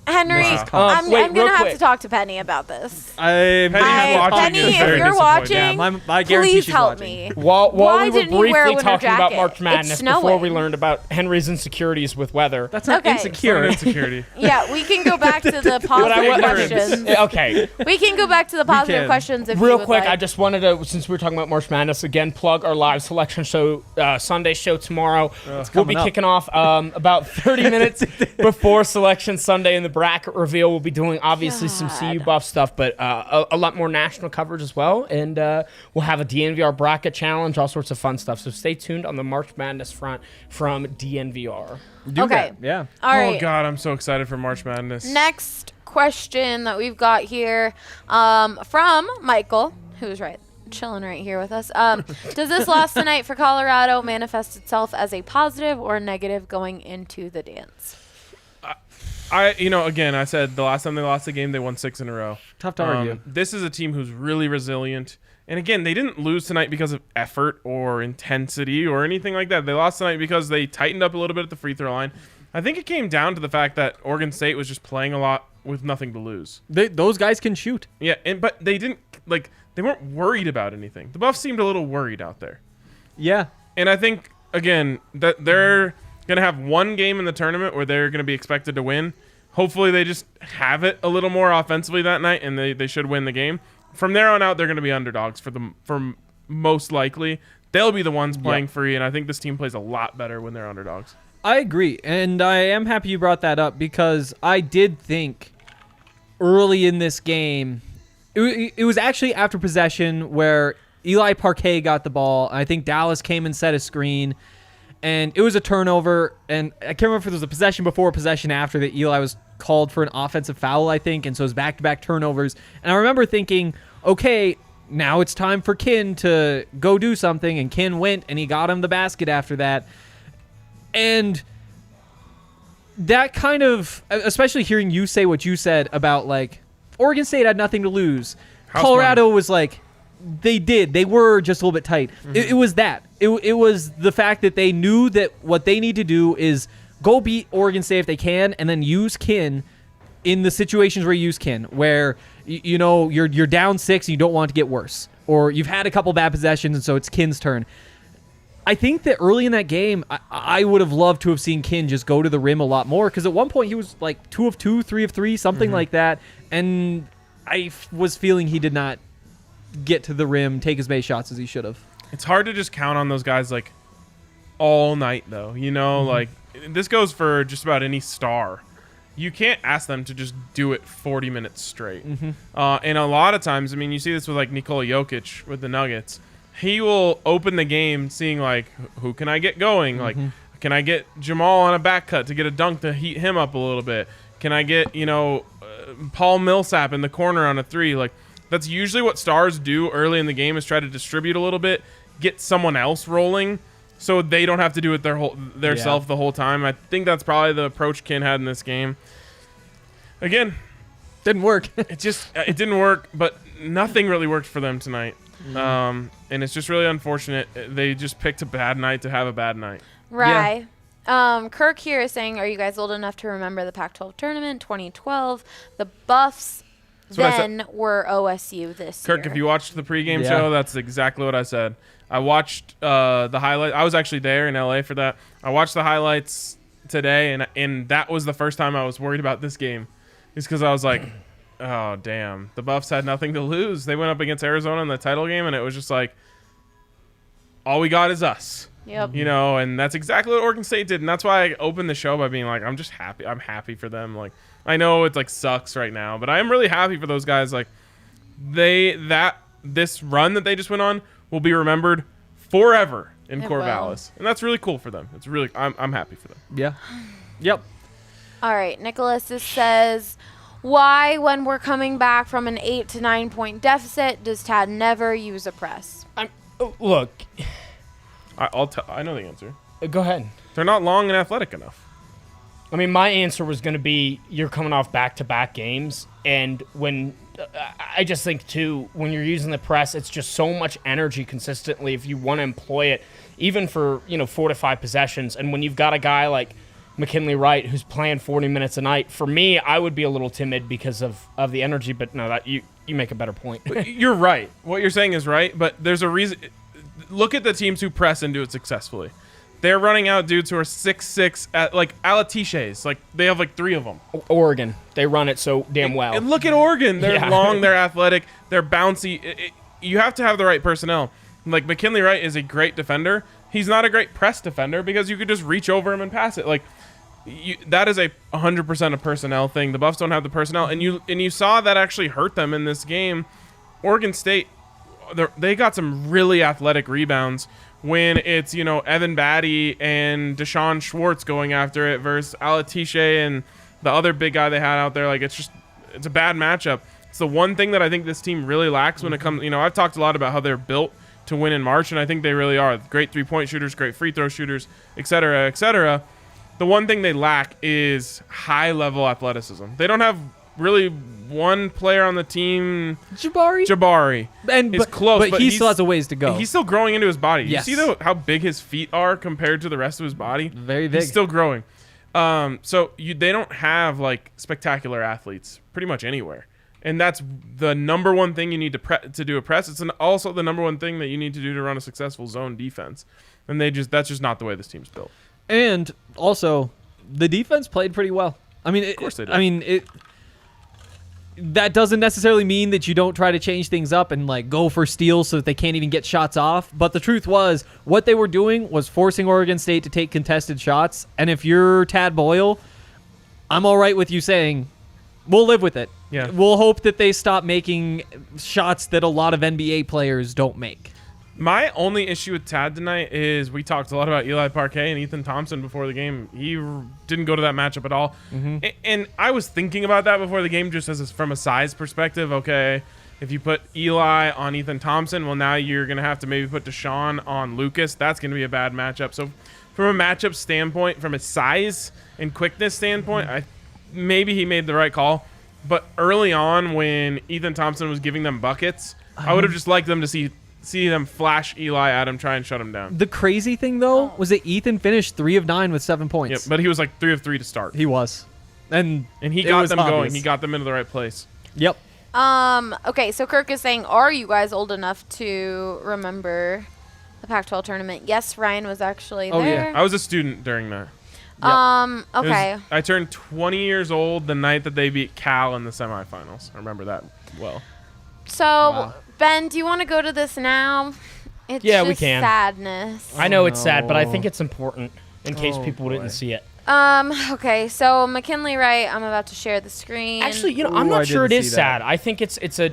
Henry, This is I'm wait, going to real have quick. to talk to Penny about this. Penny's watching Penny, is if very you're disappointed. watching, Yeah, I guarantee please she's help watching. me. While Why we were didn't you wear a briefly winter talking about jacket? March It's Madness before snowing. we learned about Henry's insecurities with weather. That's not Okay. insecure. Insecurity. Yeah, we can go back to the positive questions. Okay. We can go back to the positive can. questions if you Real would quick, like. I just wanted to, since we were talking about March Madness, again, plug our live selection show, Sunday show tomorrow. We'll be coming up. kicking off about 30 minutes before Selection Sunday in the bracket reveal. We'll be doing, obviously, some CU buff stuff, but a lot more national coverage as well. And we'll have a DNVR bracket challenge, all sorts of fun stuff. So stay tuned on the March Madness front from DNVR. Do Okay. that. Yeah. All right. Oh God, I'm so excited for March Madness. Next question that we've got here from Michael, who's chilling right here with us. Does this loss tonight for Colorado manifest itself as a positive or negative going into the dance? Again, I said the last time they lost the game, they won 6 in a row. Tough to argue. This is a team who's really resilient. And again, they didn't lose tonight because of effort or intensity or anything like that. They lost tonight because they tightened up a little bit at the free throw line. I think it came down to the fact that Oregon State was just playing a lot with nothing to lose. Those guys can shoot. Yeah, but they didn't they weren't worried about anything. The Buffs seemed a little worried out there. Yeah. And I think, again, that they're going to have one game in the tournament where they're going to be expected to win. Hopefully they just have it a little more offensively that night, and they should win the game. From there on out, they're going to be underdogs for most likely. They'll be the ones playing free, and I think this team plays a lot better when they're underdogs. I agree, and I am happy you brought that up because I did think early in this game, it was actually after possession where Eli Parquet got the ball. I think Dallas came and set a screen, and it was a turnover, and I can't remember if it was a possession before or possession after that Eli was called for an offensive foul, I think, and so it was back-to-back turnovers. And I remember thinking, okay, now it's time for Kin to go do something, and Kin went, and he got him the basket after that. And that kind of, especially hearing you say what you said about, Oregon State had nothing to lose. Colorado was they were just a little bit tight. Mm-hmm. It was that. It was the fact that they knew that what they need to do is go beat Oregon State if they can, and then use Kin in the situations where you use Kin, where you're down 6 and you don't want it to get worse, or you've had a couple bad possessions and so it's Kin's turn. I think that early in that game, I would have loved to have seen Kin just go to the rim a lot more, because at one point he was 2 of 2, 3 of 3, something like that, and I was feeling he did not get to the rim, take as many shots as he should have. It's hard to just count on those guys all night, though. This goes for just about any star. You can't ask them to just do it 40 minutes straight. Mm-hmm. And a lot of times, you see this with Nikola Jokic with the Nuggets. He will open the game seeing who can I get going? Mm-hmm. Can I get Jamal on a back cut to get a dunk to heat him up a little bit? Can I get Paul Millsap in the corner on a 3? That's usually what stars do early in the game, is try to distribute a little bit, get someone else rolling, so they don't have to do it their self the whole time. I think that's probably the approach Kin had in this game. Again, Didn't work. it didn't work, but nothing really worked for them tonight. And it's just really unfortunate. They just picked a bad night to have a bad night. Right. Kirk here is saying, are you guys old enough to remember the Pac-12 tournament 2012? The Buffs then were OSU this year. Kirk, if you watched the pregame Yeah. show, that's exactly what I said. I watched the highlight. I was actually there in LA for that. I watched the highlights today, and that was the first time I was worried about this game. It's because I was like, oh, damn. The Buffs had nothing to lose. They went up against Arizona in the title game, and it was just all we got is us. Yep. And that's exactly what Oregon State did. And that's why I opened the show by being I'm just happy. I'm happy for them. I know it sucks right now, but I am really happy for those guys. This run that they just went on will be remembered forever in Corvallis. And that's really cool for them. It's really, I'm happy for them. Yeah. Yep. All right. Nicholas says, why, when we're coming back from an 8 to 9 point deficit, does Tad never use a press? Look, I know the answer. go ahead. They're not long and athletic enough. My answer was going to be you're coming off back-to-back games, and when I just think, too, when you're using the press, it's just so much energy consistently if you want to employ it, even for 4 to 5 possessions. And when you've got a guy like McKinley Wright, who's playing 40 minutes a night. For me, I would be a little timid because of the energy, but no, that you make a better point. You're right. What you're saying is right, but there's a reason. Look at the teams who press and do it successfully. They're running out dudes who are 6'6", like Alatiches. Like, they have like 3 of them. Oregon, they run it so damn well. And look at Oregon. They're long, they're athletic, they're bouncy. You have to have the right personnel. Like, McKinley Wright is a great defender. He's not a great press defender because you could just reach over him and pass it. Like, that is a 100% a personnel thing. The Buffs don't have the personnel, and you saw that actually hurt them in this game. Oregon State, they got some really athletic rebounds when it's, Evan Batty and Deshaun Schwartz going after it versus Alatiche and the other big guy they had out there. Like, it's a bad matchup. It's the one thing that I think this team really lacks when it comes, I've talked a lot about how they're built to win in March, and I think they really are. Great three-point shooters, great free throw shooters, et cetera, et cetera. The one thing they lack is high-level athleticism. They don't have really one player on the team. Jabari. Is close, but he still has a ways to go. He's still growing into his body. Yes. You see how big his feet are compared to the rest of his body? Very big. He's still growing. So they don't have, like, spectacular athletes pretty much anywhere. And that's the number one thing you need to do a press. It's also the number one thing that you need to do to run a successful zone defense. And that's just not the way this team's built. And also, the defense played pretty well. I mean, of course they did. That doesn't necessarily mean that you don't try to change things up and like go for steals so that they can't even get shots off. But the truth was, what they were doing was forcing Oregon State to take contested shots. And if you're Tad Boyle, I'm all right with you saying, we'll live with it. Yeah. We'll hope that they stop making shots that a lot of NBA players don't make. My only issue with Tad tonight is we talked a lot about Eli Parquet and Ethan Thompson before the game. He didn't go to that matchup at all. Mm-hmm. And I was thinking about that before the game just from a size perspective. Okay, if you put Eli on Ethan Thompson, well, now you're going to have to maybe put Deshaun on Lucas. That's going to be a bad matchup. So from a matchup standpoint, from a size and quickness standpoint, maybe he made the right call. But early on when Ethan Thompson was giving them buckets, I would have just liked them to see them flash Eli at him, try and shut him down. The crazy thing, though, was that Ethan finished 3 of 9 with 7 points. Yep, but he was like 3 of 3 to start. He was. And he got them going. He got them into the right place. Yep. Okay, so Kirk is saying, are you guys old enough to remember the Pac-12 tournament? Yes, Ryan was actually there. Oh, yeah. I was a student during that. Yep. Okay. I turned 20 years old the night that they beat Cal in the semifinals. I remember that well. So, Ben, do you want to go to this now? It's just we can. Sadness. I know it's sad, but I think it's important in case people didn't see it. Okay, so McKinley Wright, I'm about to share the screen. Actually, I'm not sure it is sad. I think it's a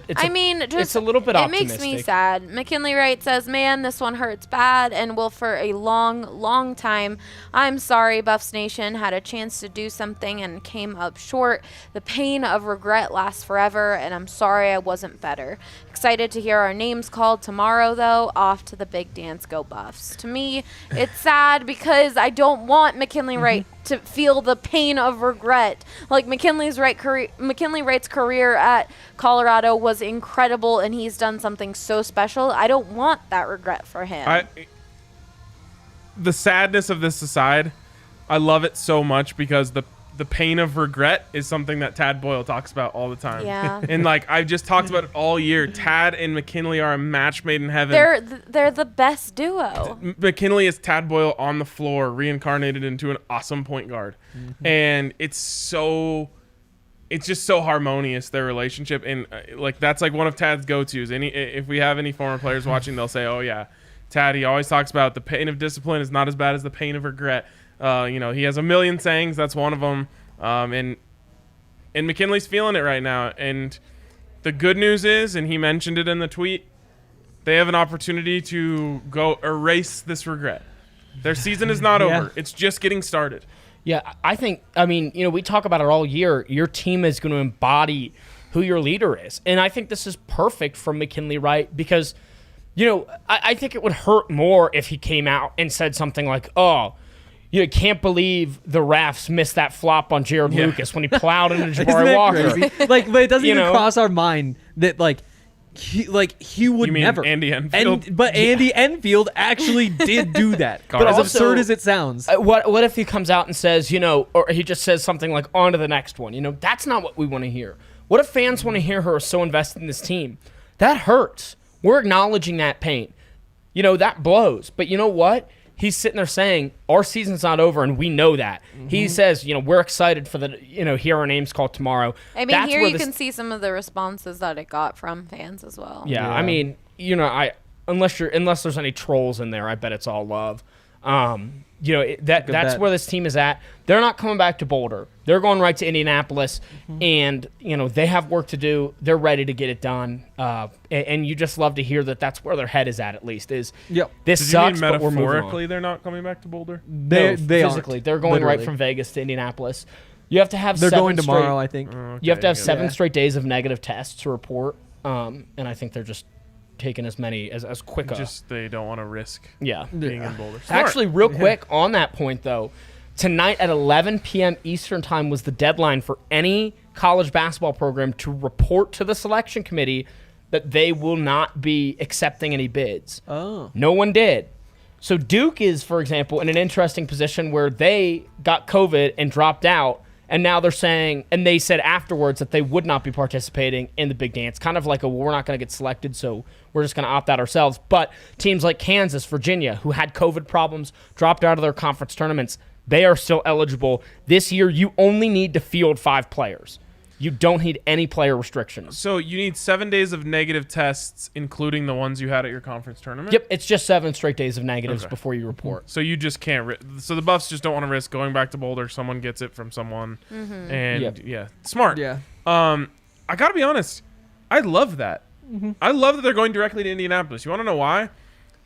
little bit optimistic. It makes me sad. McKinley Wright says, man, this one hurts bad and will for a long, long time. I'm sorry, Buffs Nation had a chance to do something and came up short. The pain of regret lasts forever, and I'm sorry I wasn't better. Excited to hear our names called tomorrow, though. Off to the big dance, go Buffs. To me, it's sad because I don't want McKinley Wright to feel the pain of regret. Like McKinley Wright's career at Colorado was incredible, and he's done something so special. I don't want that regret for him. The sadness of this aside, I love it so much because the pain of regret is something that Tad Boyle talks about all the time. Yeah. And like I've just talked about it all year. Tad and McKinley are a match made in heaven. They're the best duo. McKinley is Tad Boyle on the floor, reincarnated into an awesome point guard. Mm-hmm. And it's just so harmonious, their relationship. And like that's like one of Tad's go-tos. If we have any former players watching, they'll say, oh yeah, Tad, he always talks about the pain of discipline is not as bad as the pain of regret. He has a million sayings. That's one of them. And McKinley's feeling it right now. And the good news is, and he mentioned it in the tweet, they have an opportunity to go erase this regret. Their season is not over. It's just getting started. Yeah, we talk about it all year. Your team is going to embody who your leader is. And I think this is perfect for McKinley Wright because, I think it would hurt more if he came out and said something like, oh, you can't believe the refs missed that flop on Jared Lucas when he plowed into Jabari Walker. But it doesn't even cross our mind that, like, he would You mean never. Andy Enfield? But Andy Enfield actually did do that. But as also- absurd as it sounds. What if he comes out and says, or he just says something like, on to the next one? That's not what we want to hear. What if fans want to hear her so invested in this team? That hurts. We're acknowledging that pain. That blows. But you know what? He's sitting there saying, our season's not over, and we know that. Mm-hmm. He says, we're excited for hear our names called tomorrow. I mean, here you can see some of the responses that it got from fans as well. Yeah. I mean, unless there's any trolls in there, I bet it's all love. That's where this team is at. They're not coming back to Boulder. They're going right to Indianapolis, and they have work to do. They're ready to get it done. And you just love to hear that that's where their head is at least. This Did sucks, you mean but we're moving metaphorically on. they're not coming back to Boulder? They physically, aren't, they're going literally. right from Vegas to Indianapolis. You have to have. They're 7 going tomorrow, straight, I think. Okay, you have to have yeah. 7 straight days of negative tests to report, and I think they're just taking as many as quick. Just they don't want to risk Yeah. being in Boulder. Smart. Actually, real quick on that point, though, tonight at 11 p.m. Eastern Time was the deadline for any college basketball program to report to the selection committee that they will not be accepting any bids. Oh. No one did. So Duke is, for example, in an interesting position where they got COVID and dropped out, and now they're saying, and they said afterwards that they would not be participating in the big dance. Kind of like we're not going to get selected, so we're just going to opt out ourselves. But teams like Kansas, Virginia, who had COVID problems, dropped out of their conference tournaments, they are still eligible. This year, you only need to field 5 players. You don't need any player restrictions. So you need 7 days of negative tests, including the ones you had at your conference tournament? Yep, it's just 7 straight days of negatives before you report. So you just can't. So the Buffs just don't want to risk going back to Boulder. Someone gets it from someone, and smart. Yeah. I gotta be honest. I love that. I love that they're going directly to Indianapolis. You want to know why?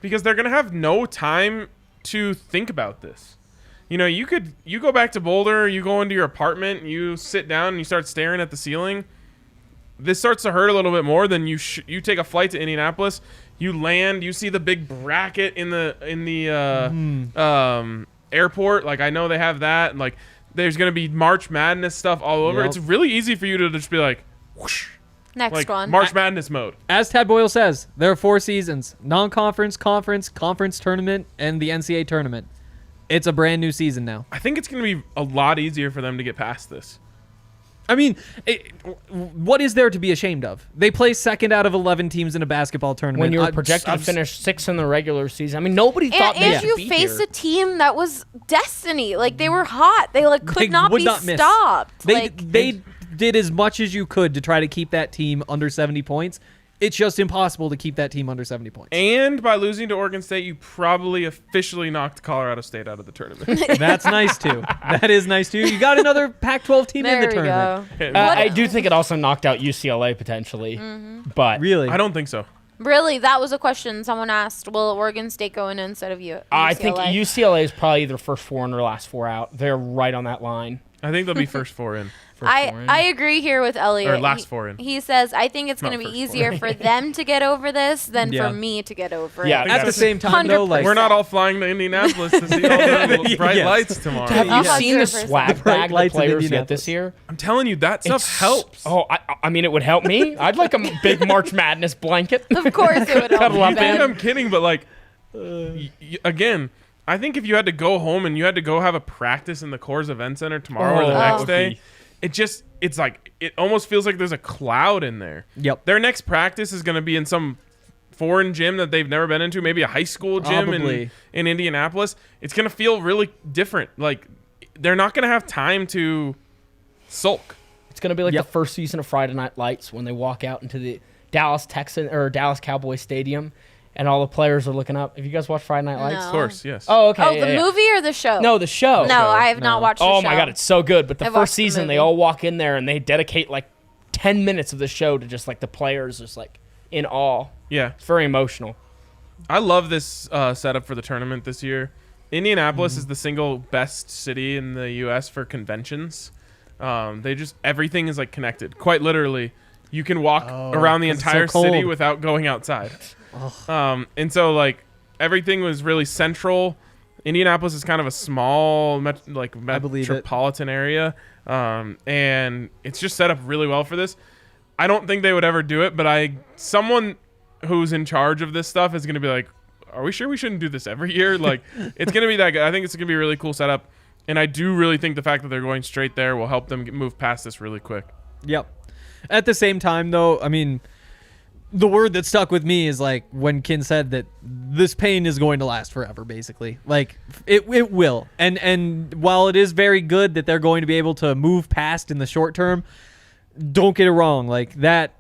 Because they're gonna have no time to think about this. You go back to Boulder, you go into your apartment, you sit down, and you start staring at the ceiling. This starts to hurt a little bit more than you take a flight to Indianapolis. You land, you see the big bracket in the airport. Like, I know they have that. And like, there's gonna be March Madness stuff all over. Yep. It's really easy for you to just be like, whoosh, Next like one. March Madness mode. As Tad Boyle says, there are 4 seasons: non-conference, conference tournament, and the NCAA tournament. It's a brand new season now. I think it's gonna be a lot easier for them to get past this. I mean, what is there to be ashamed of? They play second out of 11 teams in a basketball tournament. When you're projected to finish 6th in the regular season, I mean, nobody thought they and should you be faced here. a team that was destiny. Like, they were hot. They could not would be not miss. stopped. They did as much as you could to try to keep that team under 70 points. It's just impossible to keep that team under 70 points. And by losing to Oregon State, you probably officially knocked Colorado State out of the tournament. That's nice, too. That is nice, too. You got another Pac-12 team in the there we tournament. go. I do think it also knocked out UCLA potentially, but Really? I don't think so. Really, that was a question someone asked. Will Oregon State go in instead of UCLA? I think UCLA is probably either first 4 in or last 4 out. They're right on that line. I think they'll be first 4 in. I agree here with Elliot. Or last 4 in. He says, I think it's going to be first 4. easier for them to get over this than Yeah. for me to get over Yeah, it. At the same time, though, like 100%. We're not all flying to Indianapolis to see all the bright Yes. lights tomorrow. Have you seen the 100%. swag The bright bag the lights of players get Indianapolis. this year? I'm telling you, that stuff helps. Oh, I mean, it would help me. I'd like a big March Madness blanket. Of course it would help. Cuddle you, up I think Ben. I'm kidding, but like, again, I think if you had to go home and you had to go have a practice in the Coors Event Center tomorrow or the that next would day, be- it's like, it almost feels like there's a cloud in there. Yep. Their next practice is going to be in some foreign gym that they've never been into, maybe a high school gym Probably. in Indianapolis. It's going to feel really different. Like, they're not going to have time to sulk. It's going to be like Yep. the first season of Friday Night Lights when they walk out into the Dallas Cowboys Stadium and all the players are looking up. Have you guys watched Friday Night Lights? No. Of course, yes. Oh, okay. Oh, yeah, the yeah. movie or the show? No, the show. No, I have not watched the show. Oh my god, it's so good. But the I've watched first the season, they movie. all walk in there and they dedicate like 10 minutes of the show to just like the players just like in awe. Yeah. It's very emotional. I love this setup for the tournament this year. Indianapolis is the single best city in the U.S. for conventions. Everything is like connected. Quite literally, you can walk around the 'cause it's so entire city cold. without going outside. And so like everything was really central. Indianapolis is kind of a small believe it. metropolitan area, and it's just set up really well for this. I don't think they would ever do it, but someone who's in charge of this stuff is going to be like, are we sure we shouldn't do this every year? Like, it's going to be that good. I think it's going to be a really cool setup. And I do really think the fact that they're going straight there will help them move past this really quick. Yep. At the same time, though, I mean, the word that stuck with me is like when Kin said that this pain is going to last forever, basically. Like, it will. And while it is very good that they're going to be able to move past in the short term, don't get it wrong. Like, that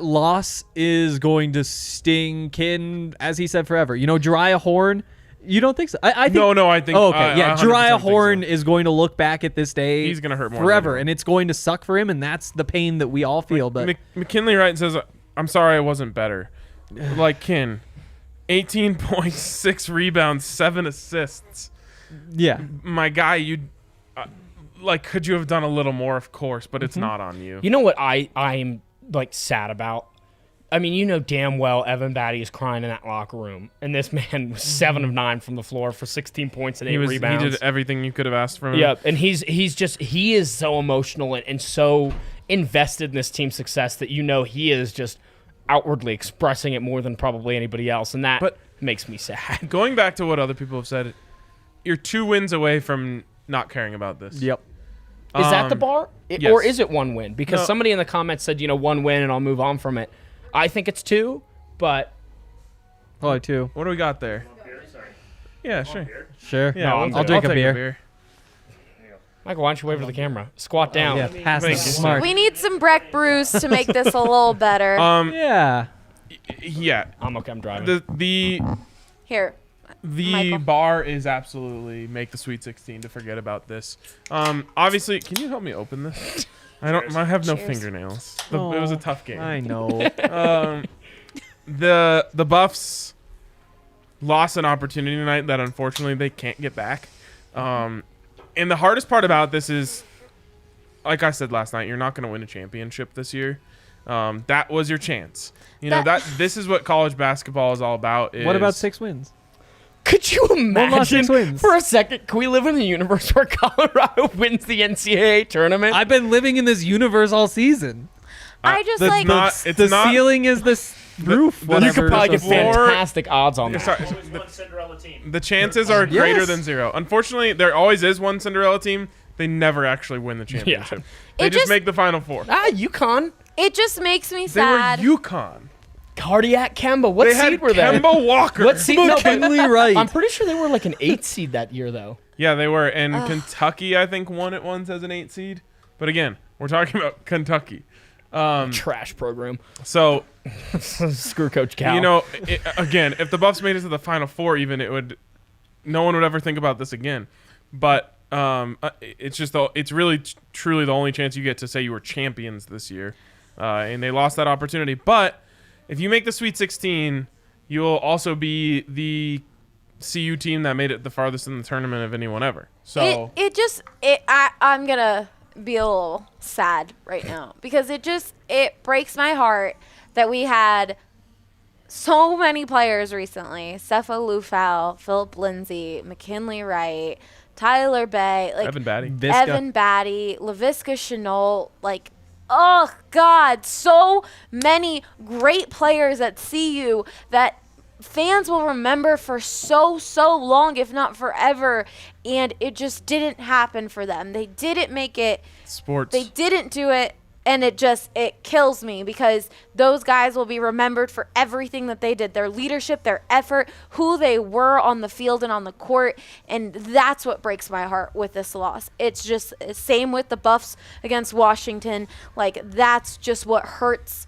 loss is going to sting Kin, as he said, forever. You know, Jariah Horn, you don't think so? I think, No, I think. oh, okay, yeah, 100% Jariah think Horn so. is going to look back at this day. He's gonna hurt more forever, than and it's going to suck for him, and that's the pain that we all feel. But McKinley Wright says, I'm sorry I wasn't better. Like, Kin, 18.6 rebounds, 7 assists. yeah, My guy, could you have done a little more? Of course, but it's not on you. You know what I'm like sad about? I mean, you know damn well Evan Batty is crying in that locker room, and this man was 7 of 9 from the floor for 16 points and 8 rebounds. He did everything you could have asked from him. Yep, and he is so emotional and so invested in this team's success that he is just outwardly expressing it more than probably anybody else, and that makes me sad. Going back to what other people have said, you're 2 wins away from not caring about this. yep. Is that the bar? yes. Or is it 1 win? Because No. somebody in the comments said, 1 win and I'll move on from it. I think it's 2, but Probably 2. What do we got there? Yeah, sure. Sure. Yeah, No, I'll I'll drink a beer. Michael, why don't you wave to the camera? Squat down. Yeah, pass Thank the you. smart. We need some Breck brews to make this a little better. Yeah. Yeah. I'm okay. I'm driving. Here. The Michael. bar is absolutely make the Sweet 16 to forget about this. Obviously, can you help me open this? I have no Cheers. fingernails. It was a tough game. I know. The Buffs lost an opportunity tonight that unfortunately they can't get back. And the hardest part about this is, like I said last night, you're not going to win a championship this year. That was your chance. This is what college basketball is all about. What about 6 wins? Could you loss, 6 imagine wins. for a second? Can we live in a universe where Colorado wins the NCAA tournament? I've been living in this universe all season. I just that's like not- It's the not- ceiling is this roof. you you whatever could probably get it's supposed to be. fantastic odds on that. Sorry, Always one Cinderella team. the chances are greater Yes. than 0. Unfortunately, there always is one Cinderella team. They never actually win the championship. They It just just- make the Final Four. UConn. it just makes me They sad. were UConn. Cardiac Kemba. What They seed had were they? Kemba Walker. What seed? No, but McKinley Wright. I'm pretty sure they were like an 8 seed that year, though. Yeah, they were. And Kentucky, I think, won it once as an 8 seed. But again, we're talking about Kentucky. Trash program. So, Screw Coach Cal. again, if the Buffs made it to the Final Four, no one would ever think about this again. But it's just it's really truly the only chance you get to say you were champions this year, and they lost that opportunity. But if you make the Sweet 16, you'll also be the CU team that made it the farthest in the tournament of anyone ever. So I'm gonna be a little sad right now because it breaks my heart that we had so many players recently: Cepho Lufau, Philip Lindsay, McKinley Wright, Tyler Bay, Evan Batty. Visca. Evan Batty, Laviska Chenault, oh God, so many great players at CU that fans will remember for so long, if not forever, and it just didn't happen for them. They didn't make it. Sports. They didn't do it, and it kills me because those guys will be remembered for everything that they did, their leadership, their effort, who they were on the field and on the court, and that's what breaks my heart with this loss. It's just same with the Buffs against Washington. That's just what hurts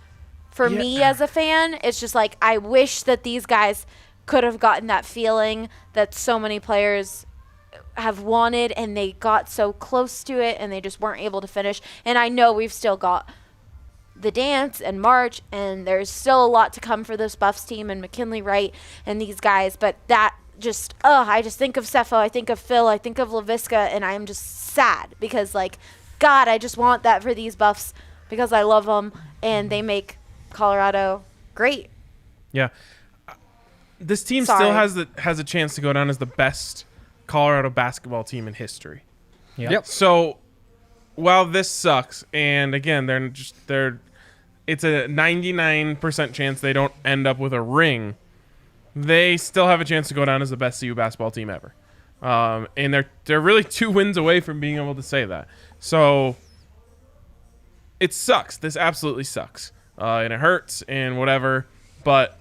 for me as a fan. It's just I wish that these guys could have gotten that feeling that so many players have wanted, and they got so close to it and they just weren't able to finish. And I know we've still got the dance and March, and there's still a lot to come for this Buffs team and McKinley Wright and these guys, but that just I just think of Cepho, I think of Phil, I think of Laviska, and I'm just sad because God, I just want that for these Buffs because I love them and they make Colorado great. Yeah. This team Sorry. still has a chance to go down as the best Colorado basketball team in history. Yep. So while this sucks, and again, it's a 99% chance they don't end up with a ring, they still have a chance to go down as the best CU basketball team ever. And they're really 2 wins away from being able to say that. So it sucks. This absolutely sucks. And it hurts and whatever. But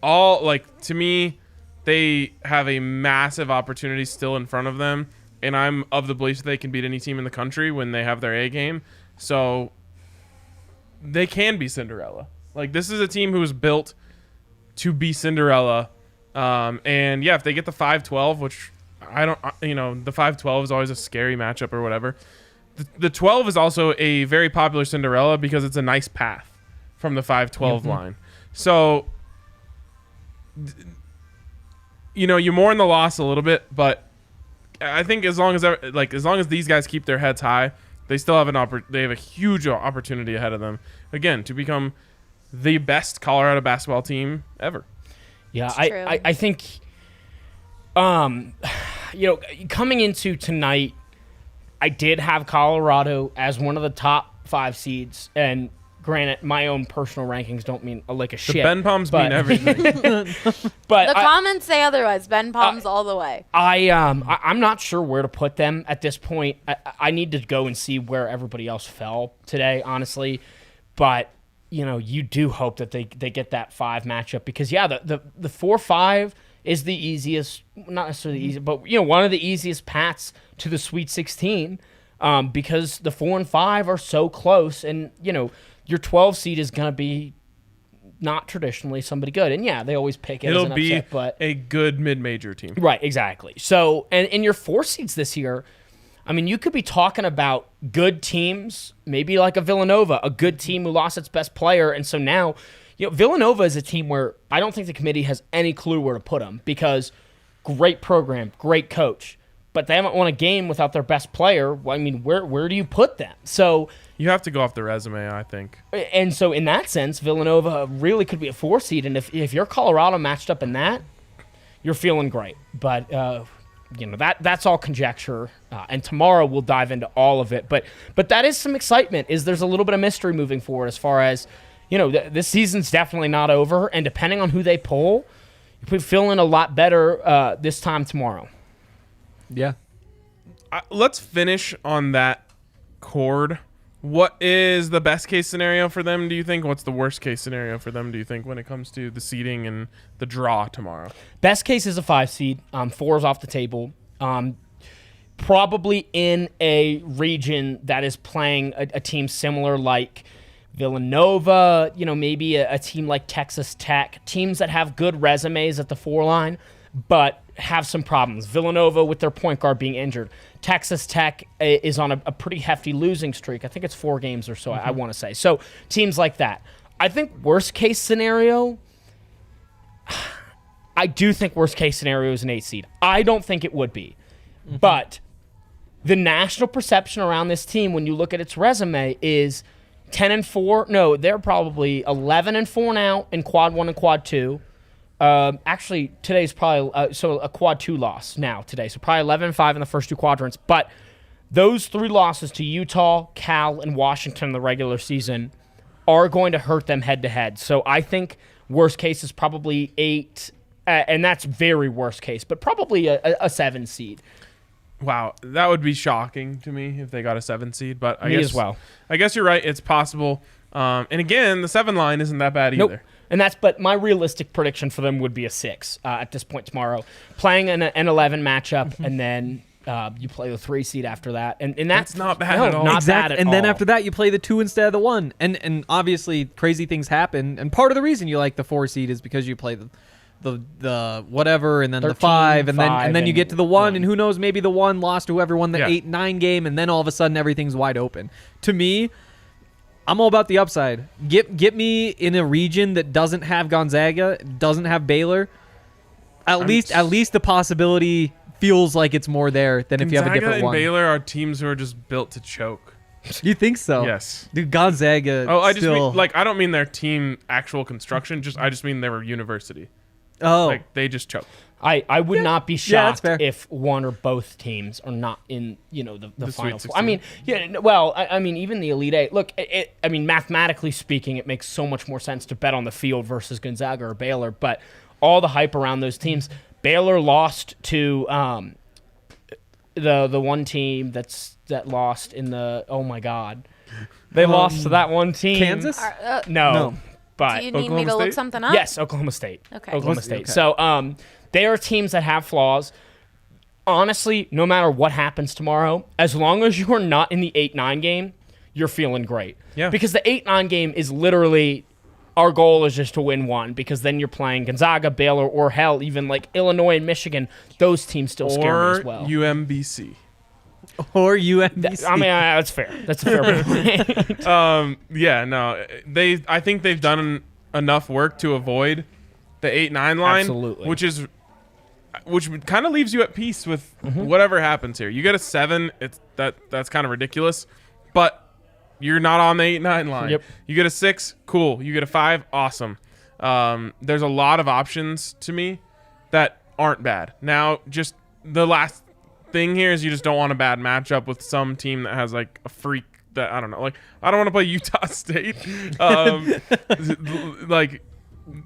to me, they have a massive opportunity still in front of them. And I'm of the belief that they can beat any team in the country when they have their A game. So they can be Cinderella. Like, this is a team who was built to be Cinderella. And yeah, if they get the 5-12, which the 5-12 is always a scary matchup or whatever. The 12 is also a very popular Cinderella because it's a nice path from the 5-12 line. So, you mourn the loss a little bit, but I think as long as these guys keep their heads high, they still have they have a huge opportunity ahead of them, again, to become the best Colorado basketball team ever. Yeah, I think, coming into tonight, I did have Colorado as one of the top 5 seeds, and granted, my own personal rankings don't mean like a shit. The Ben Palms mean everything. But the comments say otherwise. Ben Palms all the way. I'm not sure where to put them at this point. I need to go and see where everybody else fell today, honestly. But you do hope that they get that 5 matchup because the 4-5 is the easiest, not necessarily easy, but one of the easiest paths to the Sweet 16 because the 4 and 5 are so close, and your 12 seed is gonna be not traditionally somebody good, and they always pick it. It'll as an be upset, but a good mid-major team, right? Exactly. So, and in your 4 seeds this year, I mean, you could be talking about good teams, maybe like a Villanova, a good team who lost its best player, and so now. Villanova is a team where I don't think the committee has any clue where to put them because great program, great coach, but they haven't won a game without their best player. Well, I mean, where do you put them? So you have to go off the resume, I think. And so in that sense, Villanova really could be a 4 seed, and if you're Colorado matched up in that, you're feeling great. But that's all conjecture, and tomorrow we'll dive into all of it. But that is some excitement. There's a little bit of mystery moving forward as far as. This season's definitely not over, and depending on who they pull, you're feeling a lot better this time tomorrow. Yeah. Let's finish on that chord. What is the best case scenario for them, do you think? What's the worst case scenario for them, do you think, when it comes to the seeding and the draw tomorrow? Best case is a 5 seed. 4 is off the table. Probably in a region that is playing a team similar like Villanova, maybe a team like Texas Tech, teams that have good resumes at the 4 line, but have some problems. Villanova with their point guard being injured. Texas Tech is on a pretty hefty losing streak. I think it's 4 games or so, I want to say. So teams like that. I think worst case scenario, I do think worst case scenario is an 8 seed. I don't think it would be. But the national perception around this team when you look at its resume is 10-4. No, they're probably 11-4 now in quad 1 and quad 2. Actually, today's probably a quad 2 loss now today. So probably 11-5 in the first 2 quadrants. But those 3 losses to Utah, Cal, and Washington in the regular season are going to hurt them head to head. So I think worst case is probably 8, and that's very worst case, but probably a 7 seed. Wow, that would be shocking to me if they got a 7 seed, but I guess as well. I guess you're right. It's possible. And again, the 7 line isn't that bad either. Nope. But my realistic prediction for them would be a 6 at this point tomorrow, playing an 11 matchup, and then you play the 3 seed after that, and that's not bad at all. Not bad at and all. then after that, you play the 2 instead of the 1, and obviously crazy things happen. And part of the reason you like the 4 seed is because you play the whatever, and then 13, the 5, and then you get to the 1, and who knows, maybe the 1 lost to whoever won the 8-9 game, and then all of a sudden everything's wide open. To me, I'm all about the upside. Get me in a region that doesn't have Gonzaga, doesn't have Baylor. At least the possibility feels like it's more there than if you have a different one. Gonzaga and Baylor are teams who are just built to choke. You think so? Yes. Dude, Gonzaga. Oh, I just mean, I don't mean their team actual construction. I just mean their university. Oh, they just choke. I would not be Yeah, that's shocked fair. if one or both teams are not in, the final Sweet four. I 16. mean, yeah, well, I mean, even the Elite Eight. Look, I mean, mathematically speaking, it makes so much more sense to bet on the field versus Gonzaga or Baylor. But all the hype around those teams, Baylor lost to the one team that lost in the. Oh my God, they lost to that one team. Kansas? No. But Do you need me Oklahoma to look State? something up? yes, Oklahoma State. Okay. Oklahoma State. Okay. So they are teams that have flaws. Honestly, no matter what happens tomorrow, as long as you are not in the 8-9 game, you're feeling great. Yeah. Because the 8-9 game is literally our goal is just to win one, because then you're playing Gonzaga, Baylor, or hell, even like Illinois and Michigan. Those teams still scare me Or as well. UMBC. Or UMBC. I mean, that's fair. That's a fair point. Yeah, no, I think they've done enough work to avoid the 8-9 line, Absolutely. which kind of leaves you at peace with whatever happens here. You get a 7, that's kind of ridiculous, but you're not on the 8-9 line. Yep. You get a 6, cool. You get a 5, awesome. There's a lot of options to me that aren't bad. Now, just the last thing here is you just don't want a bad matchup with some team that has like a freak that I don't know. Like I don't want to play Utah State. Like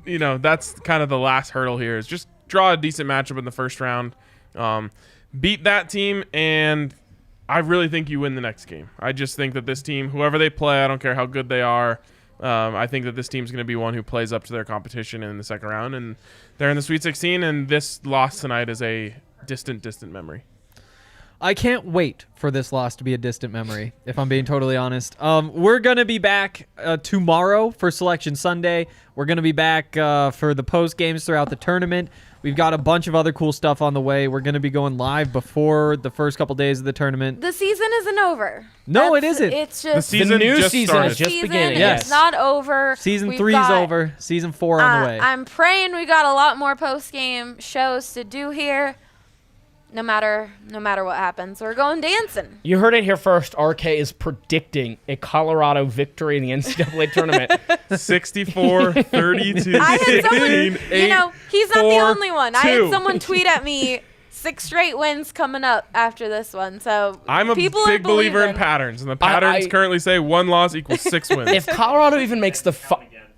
that's kind of the last hurdle here is just draw a decent matchup in the first round, beat that team, and I really think you win the next game. I just think that this team, whoever they play, I don't care how good they are. I think that this team's going to be one who plays up to their competition in the second round, and they're in the Sweet 16, and this loss tonight is a distant memory. I can't wait for this loss to be a distant memory, if I'm being totally honest. We're going to be back tomorrow for Selection Sunday. We're going to be back for the post games throughout the tournament. We've got a bunch of other cool stuff on the way. We're going to be going live before the first couple days of the tournament. The season isn't over. No, it isn't. It's The just season new just season started. is just season. beginning. Yes. It's not over. Season We've 3's got- over. Season 4 on the way. I'm praying we got a lot more post-game shows to do here. No matter what happens, we're going dancing. You heard it here first. RK is predicting a Colorado victory in the NCAA tournament. 64, 32, I had 16, someone, 8, he's not the 4, only one. I had 2. someone tweet at me 6 straight wins coming up after this one. So I'm a people big are believer in believing. patterns, and the patterns I- currently say 1 loss equals 6 wins. If Colorado even makes the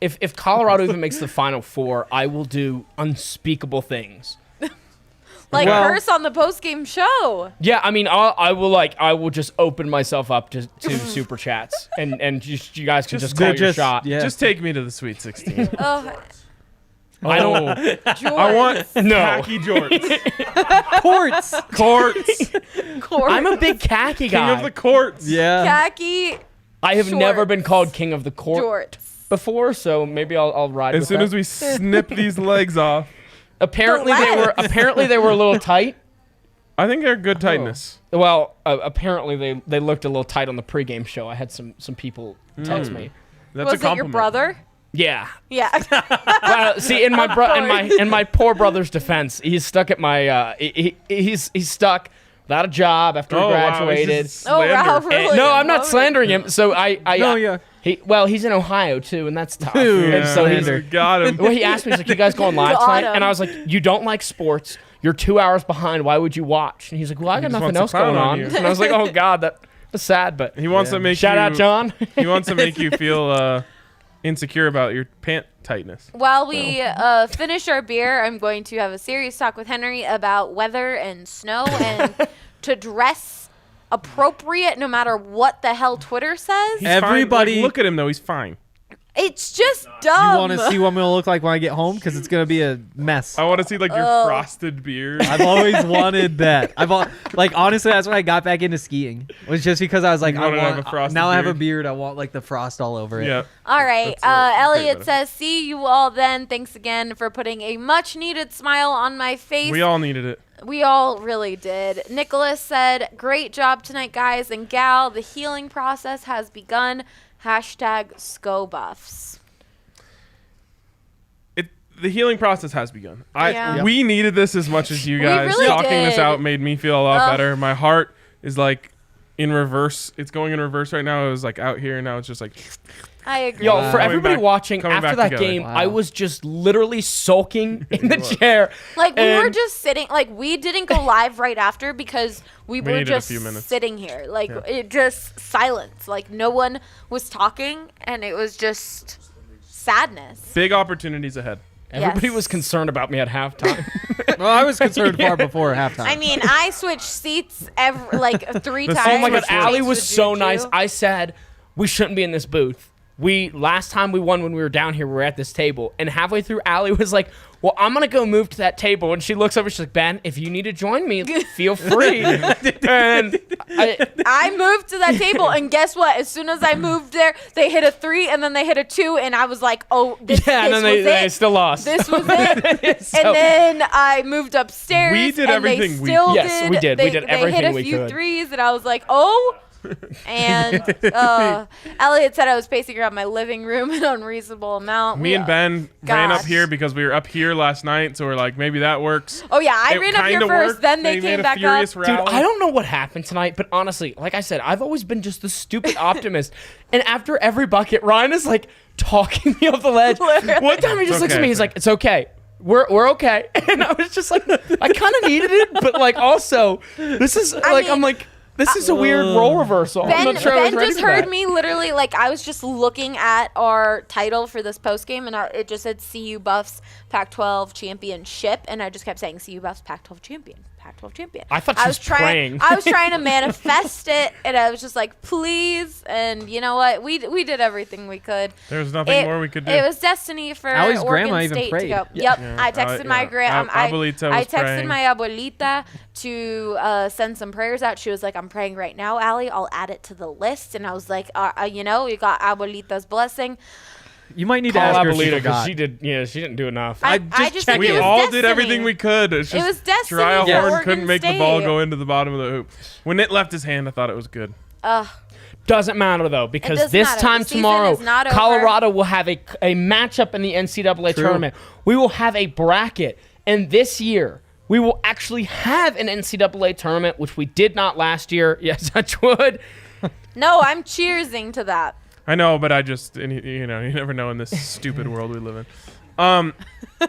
if Colorado even makes the Final Four, I will do unspeakable things. Like Well- curse on the post-game show. Yeah, I mean, I will just open myself up to super chats, and just you guys can just call your shot. Yeah. Just take me to the Sweet 16. Oh, I don't. George. I want No. khaki jorts. Courts. Courts. I'm a big khaki King guy. of the courts. Yeah. khaki I have never shorts. been called king of the court jorts. before, so maybe I'll ride. As with soon that. as we snip these legs off, apparently The they were a little tight. I think they're good tightness. Well, apparently they looked a little tight on the pregame show. I had some people text me. That's Was a it your compliment. brother? Yeah. Yeah. Well, see, in my course. in my poor brother's defense, he's stuck at my he's stuck without a job after he Oh, wow, graduated. he's just Oh, slander. wow, really? No, I'm not Loaded. slandering him. So I No, yeah. he's in Ohio too, and that's tough. Ooh, And so he's, slander. Got him. well, he asked me, he's like, "You guys going live Got tonight?" him. And I was like, "You don't like sports. You're 2 hours behind. Why would you watch?" And he's like, "Well, I got just nothing wants else to clown going on on." you. And I was like, "Oh God, that was sad." But He wants to make shout you, out, John. He wants to make you feel insecure about your pant tightness. While we finish our beer, I'm going to have a serious talk with Henry about weather and snow and to dress appropriate no matter what the hell Twitter says. He's Everybody- fine. Like, look at him though. He's fine. It's just You dumb. want to see what I'm going to look like when I get home? Because it's going to be a mess. I want to see like your Oh. frosted beard. I've always wanted that. Honestly, that's when I got back into skiing. It was just because I was like, You wanted to have a frosted now I have a beard? beard. I want like the frost all over it. Yeah. All right. That's a great Elliot better. says, see you all then. Thanks again for putting a much needed smile on my face. We all needed it. We all really did. Nicholas said, great job tonight, guys and gal. The healing process has begun. Hashtag ScoBuffs. The healing process has begun. Yeah. We needed this as much as you We guys. really Talking this did. out made me feel a lot Ugh. better. My heart is like in reverse. It's going in reverse right now. It was like out here, and now it's just like I agree. Yo, for everybody back- watching, coming after back that together. game, Wow. I was just literally sulking in the chair. Like, we were And- just sitting, like, we didn't go live right after because we were needed a just few minutes. sitting here. Like, it just silence. Like, no one was talking, and it was just sadness. Big opportunities ahead. Everybody Yes. was concerned about me at halftime. Well, I was concerned far before halftime. I mean, I switched seats three times. Oh my God, Switched Allie seats was with so Juju. nice. I said, we shouldn't be in this booth. Last time we won when we were down here, we were at this table. And halfway through, Allie was like, well, I'm going to go move to that table. And she looks over, she's like, Ben, if you need to join me, feel free. And I moved to that table, and guess what? As soon as I moved there, they hit a 3, and then they hit a 2, and I was like, oh, this, yeah, and this then was they it. still lost. This was it. So- And then I moved upstairs. We did and everything they we still could. Yes, we did. We did They everything hit a we few could. threes, and I was like, oh. And Elliot said I was pacing around my living room an unreasonable amount. Me and Ben ran up Gosh. here because we were up here last night, so we're like, maybe that works. Oh yeah, I It ran up here kinda first. worked. Then they made came a back furious up. Dude, rally. I don't know what happened tonight, but honestly, like I said, I've always been just the stupid optimist. And after every bucket, Ryan is like talking me off the ledge. One time he just looks at okay. me, he's like, it's okay. We're okay. And I was just like, I kind of needed it, but like also, this is like, I'm mean, like, this is a weird role reversal. I'm Ben, not sure I was ben ready just for heard that. me literally, like, I was just looking at our title for this postgame, and it just said CU Buffs Pac-12 Championship, and I just kept saying CU Buffs Pac-12 Champion. Pac-12 champion. I thought she was praying. I was trying to manifest it, and I was just like, please. And you know what? We did everything we could. There was nothing more we could do. It was destiny for Allie's Oregon grandma even State prayed. to go. Yeah. Yep. I texted my yeah. grandma. Abuelita I was texted praying. my abuelita to send some prayers out. She was like, I'm praying right now, Allie. I'll add it to the list. And I was like, you got abuelita's blessing. You might need to Call ask her if she Abuelita because forgot. she did. Yeah, she didn't do enough. I just just checked think we it was all destiny. did everything we could. It's just was destiny Dry for Horn Oregon couldn't make the ball State. go into the bottom of the hoop. When it left his hand, I thought it was good. Doesn't matter though, because does this matter. time The season tomorrow, is not over. Colorado will have a matchup in the NCAA True. tournament. We will have a bracket, and this year we will actually have an NCAA tournament, which we did not last year. Yes, touch wood. No, I'm cheersing to that. I know, but I just, and you never know in this stupid world we live in.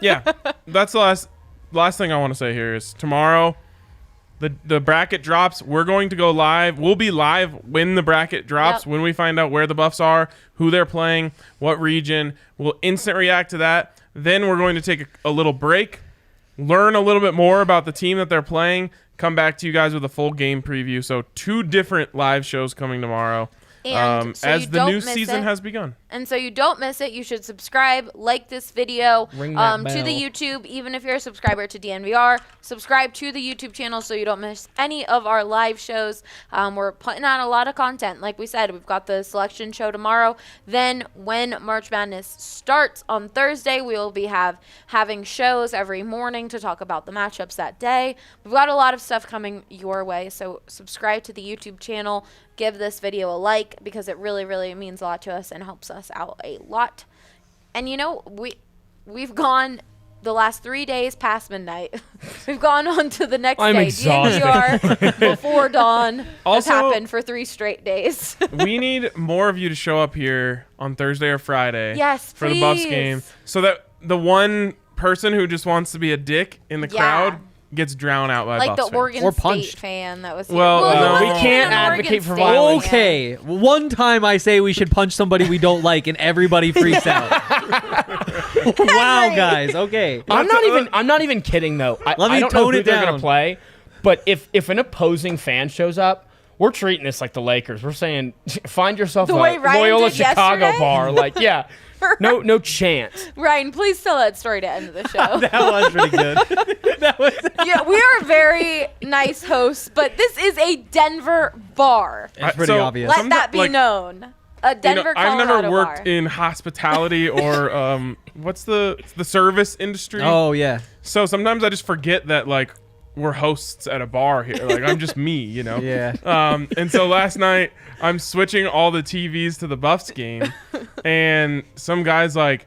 Yeah, that's the last thing I want to say here is tomorrow, the bracket drops. We're going to go live. We'll be live when the bracket drops, Yep. when we find out where the Buffs are, who they're playing, what region. We'll instant react to that. Then we're going to take a little break, learn a little bit more about the team that they're playing, come back to you guys with a full game preview. So 2 different live shows coming tomorrow. And so as you the don't new miss season it. has begun. And so you don't miss it, you should subscribe, like this video Ring that to the bell. YouTube, even if you're a subscriber to DNVR. Subscribe to the YouTube channel so you don't miss any of our live shows. We're putting on a lot of content. Like we said, we've got the selection show tomorrow. Then when March Madness starts on Thursday, we will be having shows every morning to talk about the matchups that day. We've got a lot of stuff coming your way, so subscribe to the YouTube channel. Give this video a like because it really, really means a lot to us and helps us out a lot. And we've gone the last 3 days past midnight. We've gone on to the next I'm day. exhausted. DNVR before dawn has Also- happened for 3 straight days. We need more of you to show up here on Thursday or Friday Yes, for the Buffs please. game so that the one person who just wants to be a dick in the Yeah. crowd gets drowned out by Like Buffs the fans. Oregon Or State punched. fan that was here. Well, there no, wasn't we even can't an Oregon advocate for State violence. fan. Okay, one time I say we should punch somebody we don't like, and everybody freaks out. Wow, Henry. guys. Okay. I'm not even kidding though. Let me I don't know tone who it they're down. gonna play, but if an opposing fan shows up, we're treating this like the Lakers. We're saying, find yourself The a way Ryan Loyola did Chicago yesterday? bar. Like, yeah, no chance. Ryan, please tell that story to end the show. That was pretty good. Yeah, we are very nice hosts, but this is a Denver bar. It's pretty obvious. Let that be known. A Denver, I've Colorado never worked bar. in hospitality or what's the service industry. Oh, yeah. So sometimes I just forget that like we're hosts at a bar here. Like I'm just me, you know. Yeah. And so last night I'm switching all the TVs to the Buffs game, and some guy's like,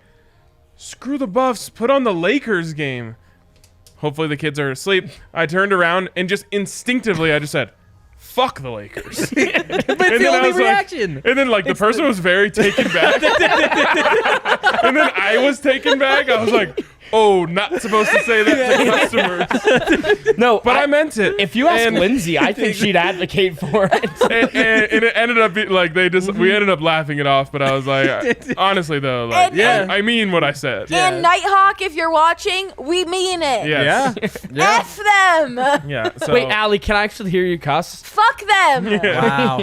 "Screw the Buffs, put on the Lakers game." Hopefully the kids are asleep. I turned around and just instinctively I just said, fuck the Lakers. But it's And the then I only was like- reaction. And then like the person was very taken back. And then I was taken back. I was like, oh, not supposed to say that to customers. No, But I meant it. If you ask And- Lindsay, I think she'd advocate for it. and it ended up like we ended up laughing it off, but I was like, honestly though, like, And- I mean what I said. Yeah. And Nighthawk, if you're watching, we mean it. Yes. Yeah. F them. Yeah. So, Wait, Allie, can I actually hear you cuss? Fuck them. Wow.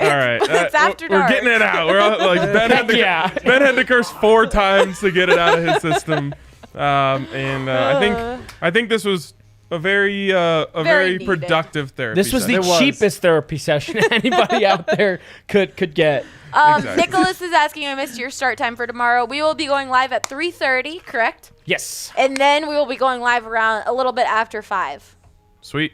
all right. It's after we're dark. getting it out. We're all, like Ben had, to, Yeah. Ben had to curse 4 times to get it out of his system. I think this was a very needed. productive therapy. This was the session. It was. cheapest therapy session anybody out there could get. Exactly. Nicholas is asking, I missed your start time for tomorrow. We will be going live at 3:30, correct? Yes. And then we will be going live around a little bit after 5. Sweet.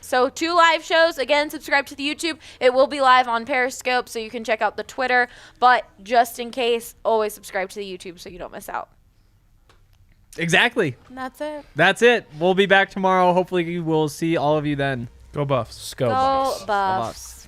So 2 live shows. Again, subscribe to the YouTube. It will be live on Periscope, so you can check out the Twitter. But just in case, always subscribe to the YouTube so you don't miss out. Exactly. And that's it. That's it. We'll be back tomorrow. Hopefully, we'll see all of you then. Go Buffs. Go Bucks. Go Buffs.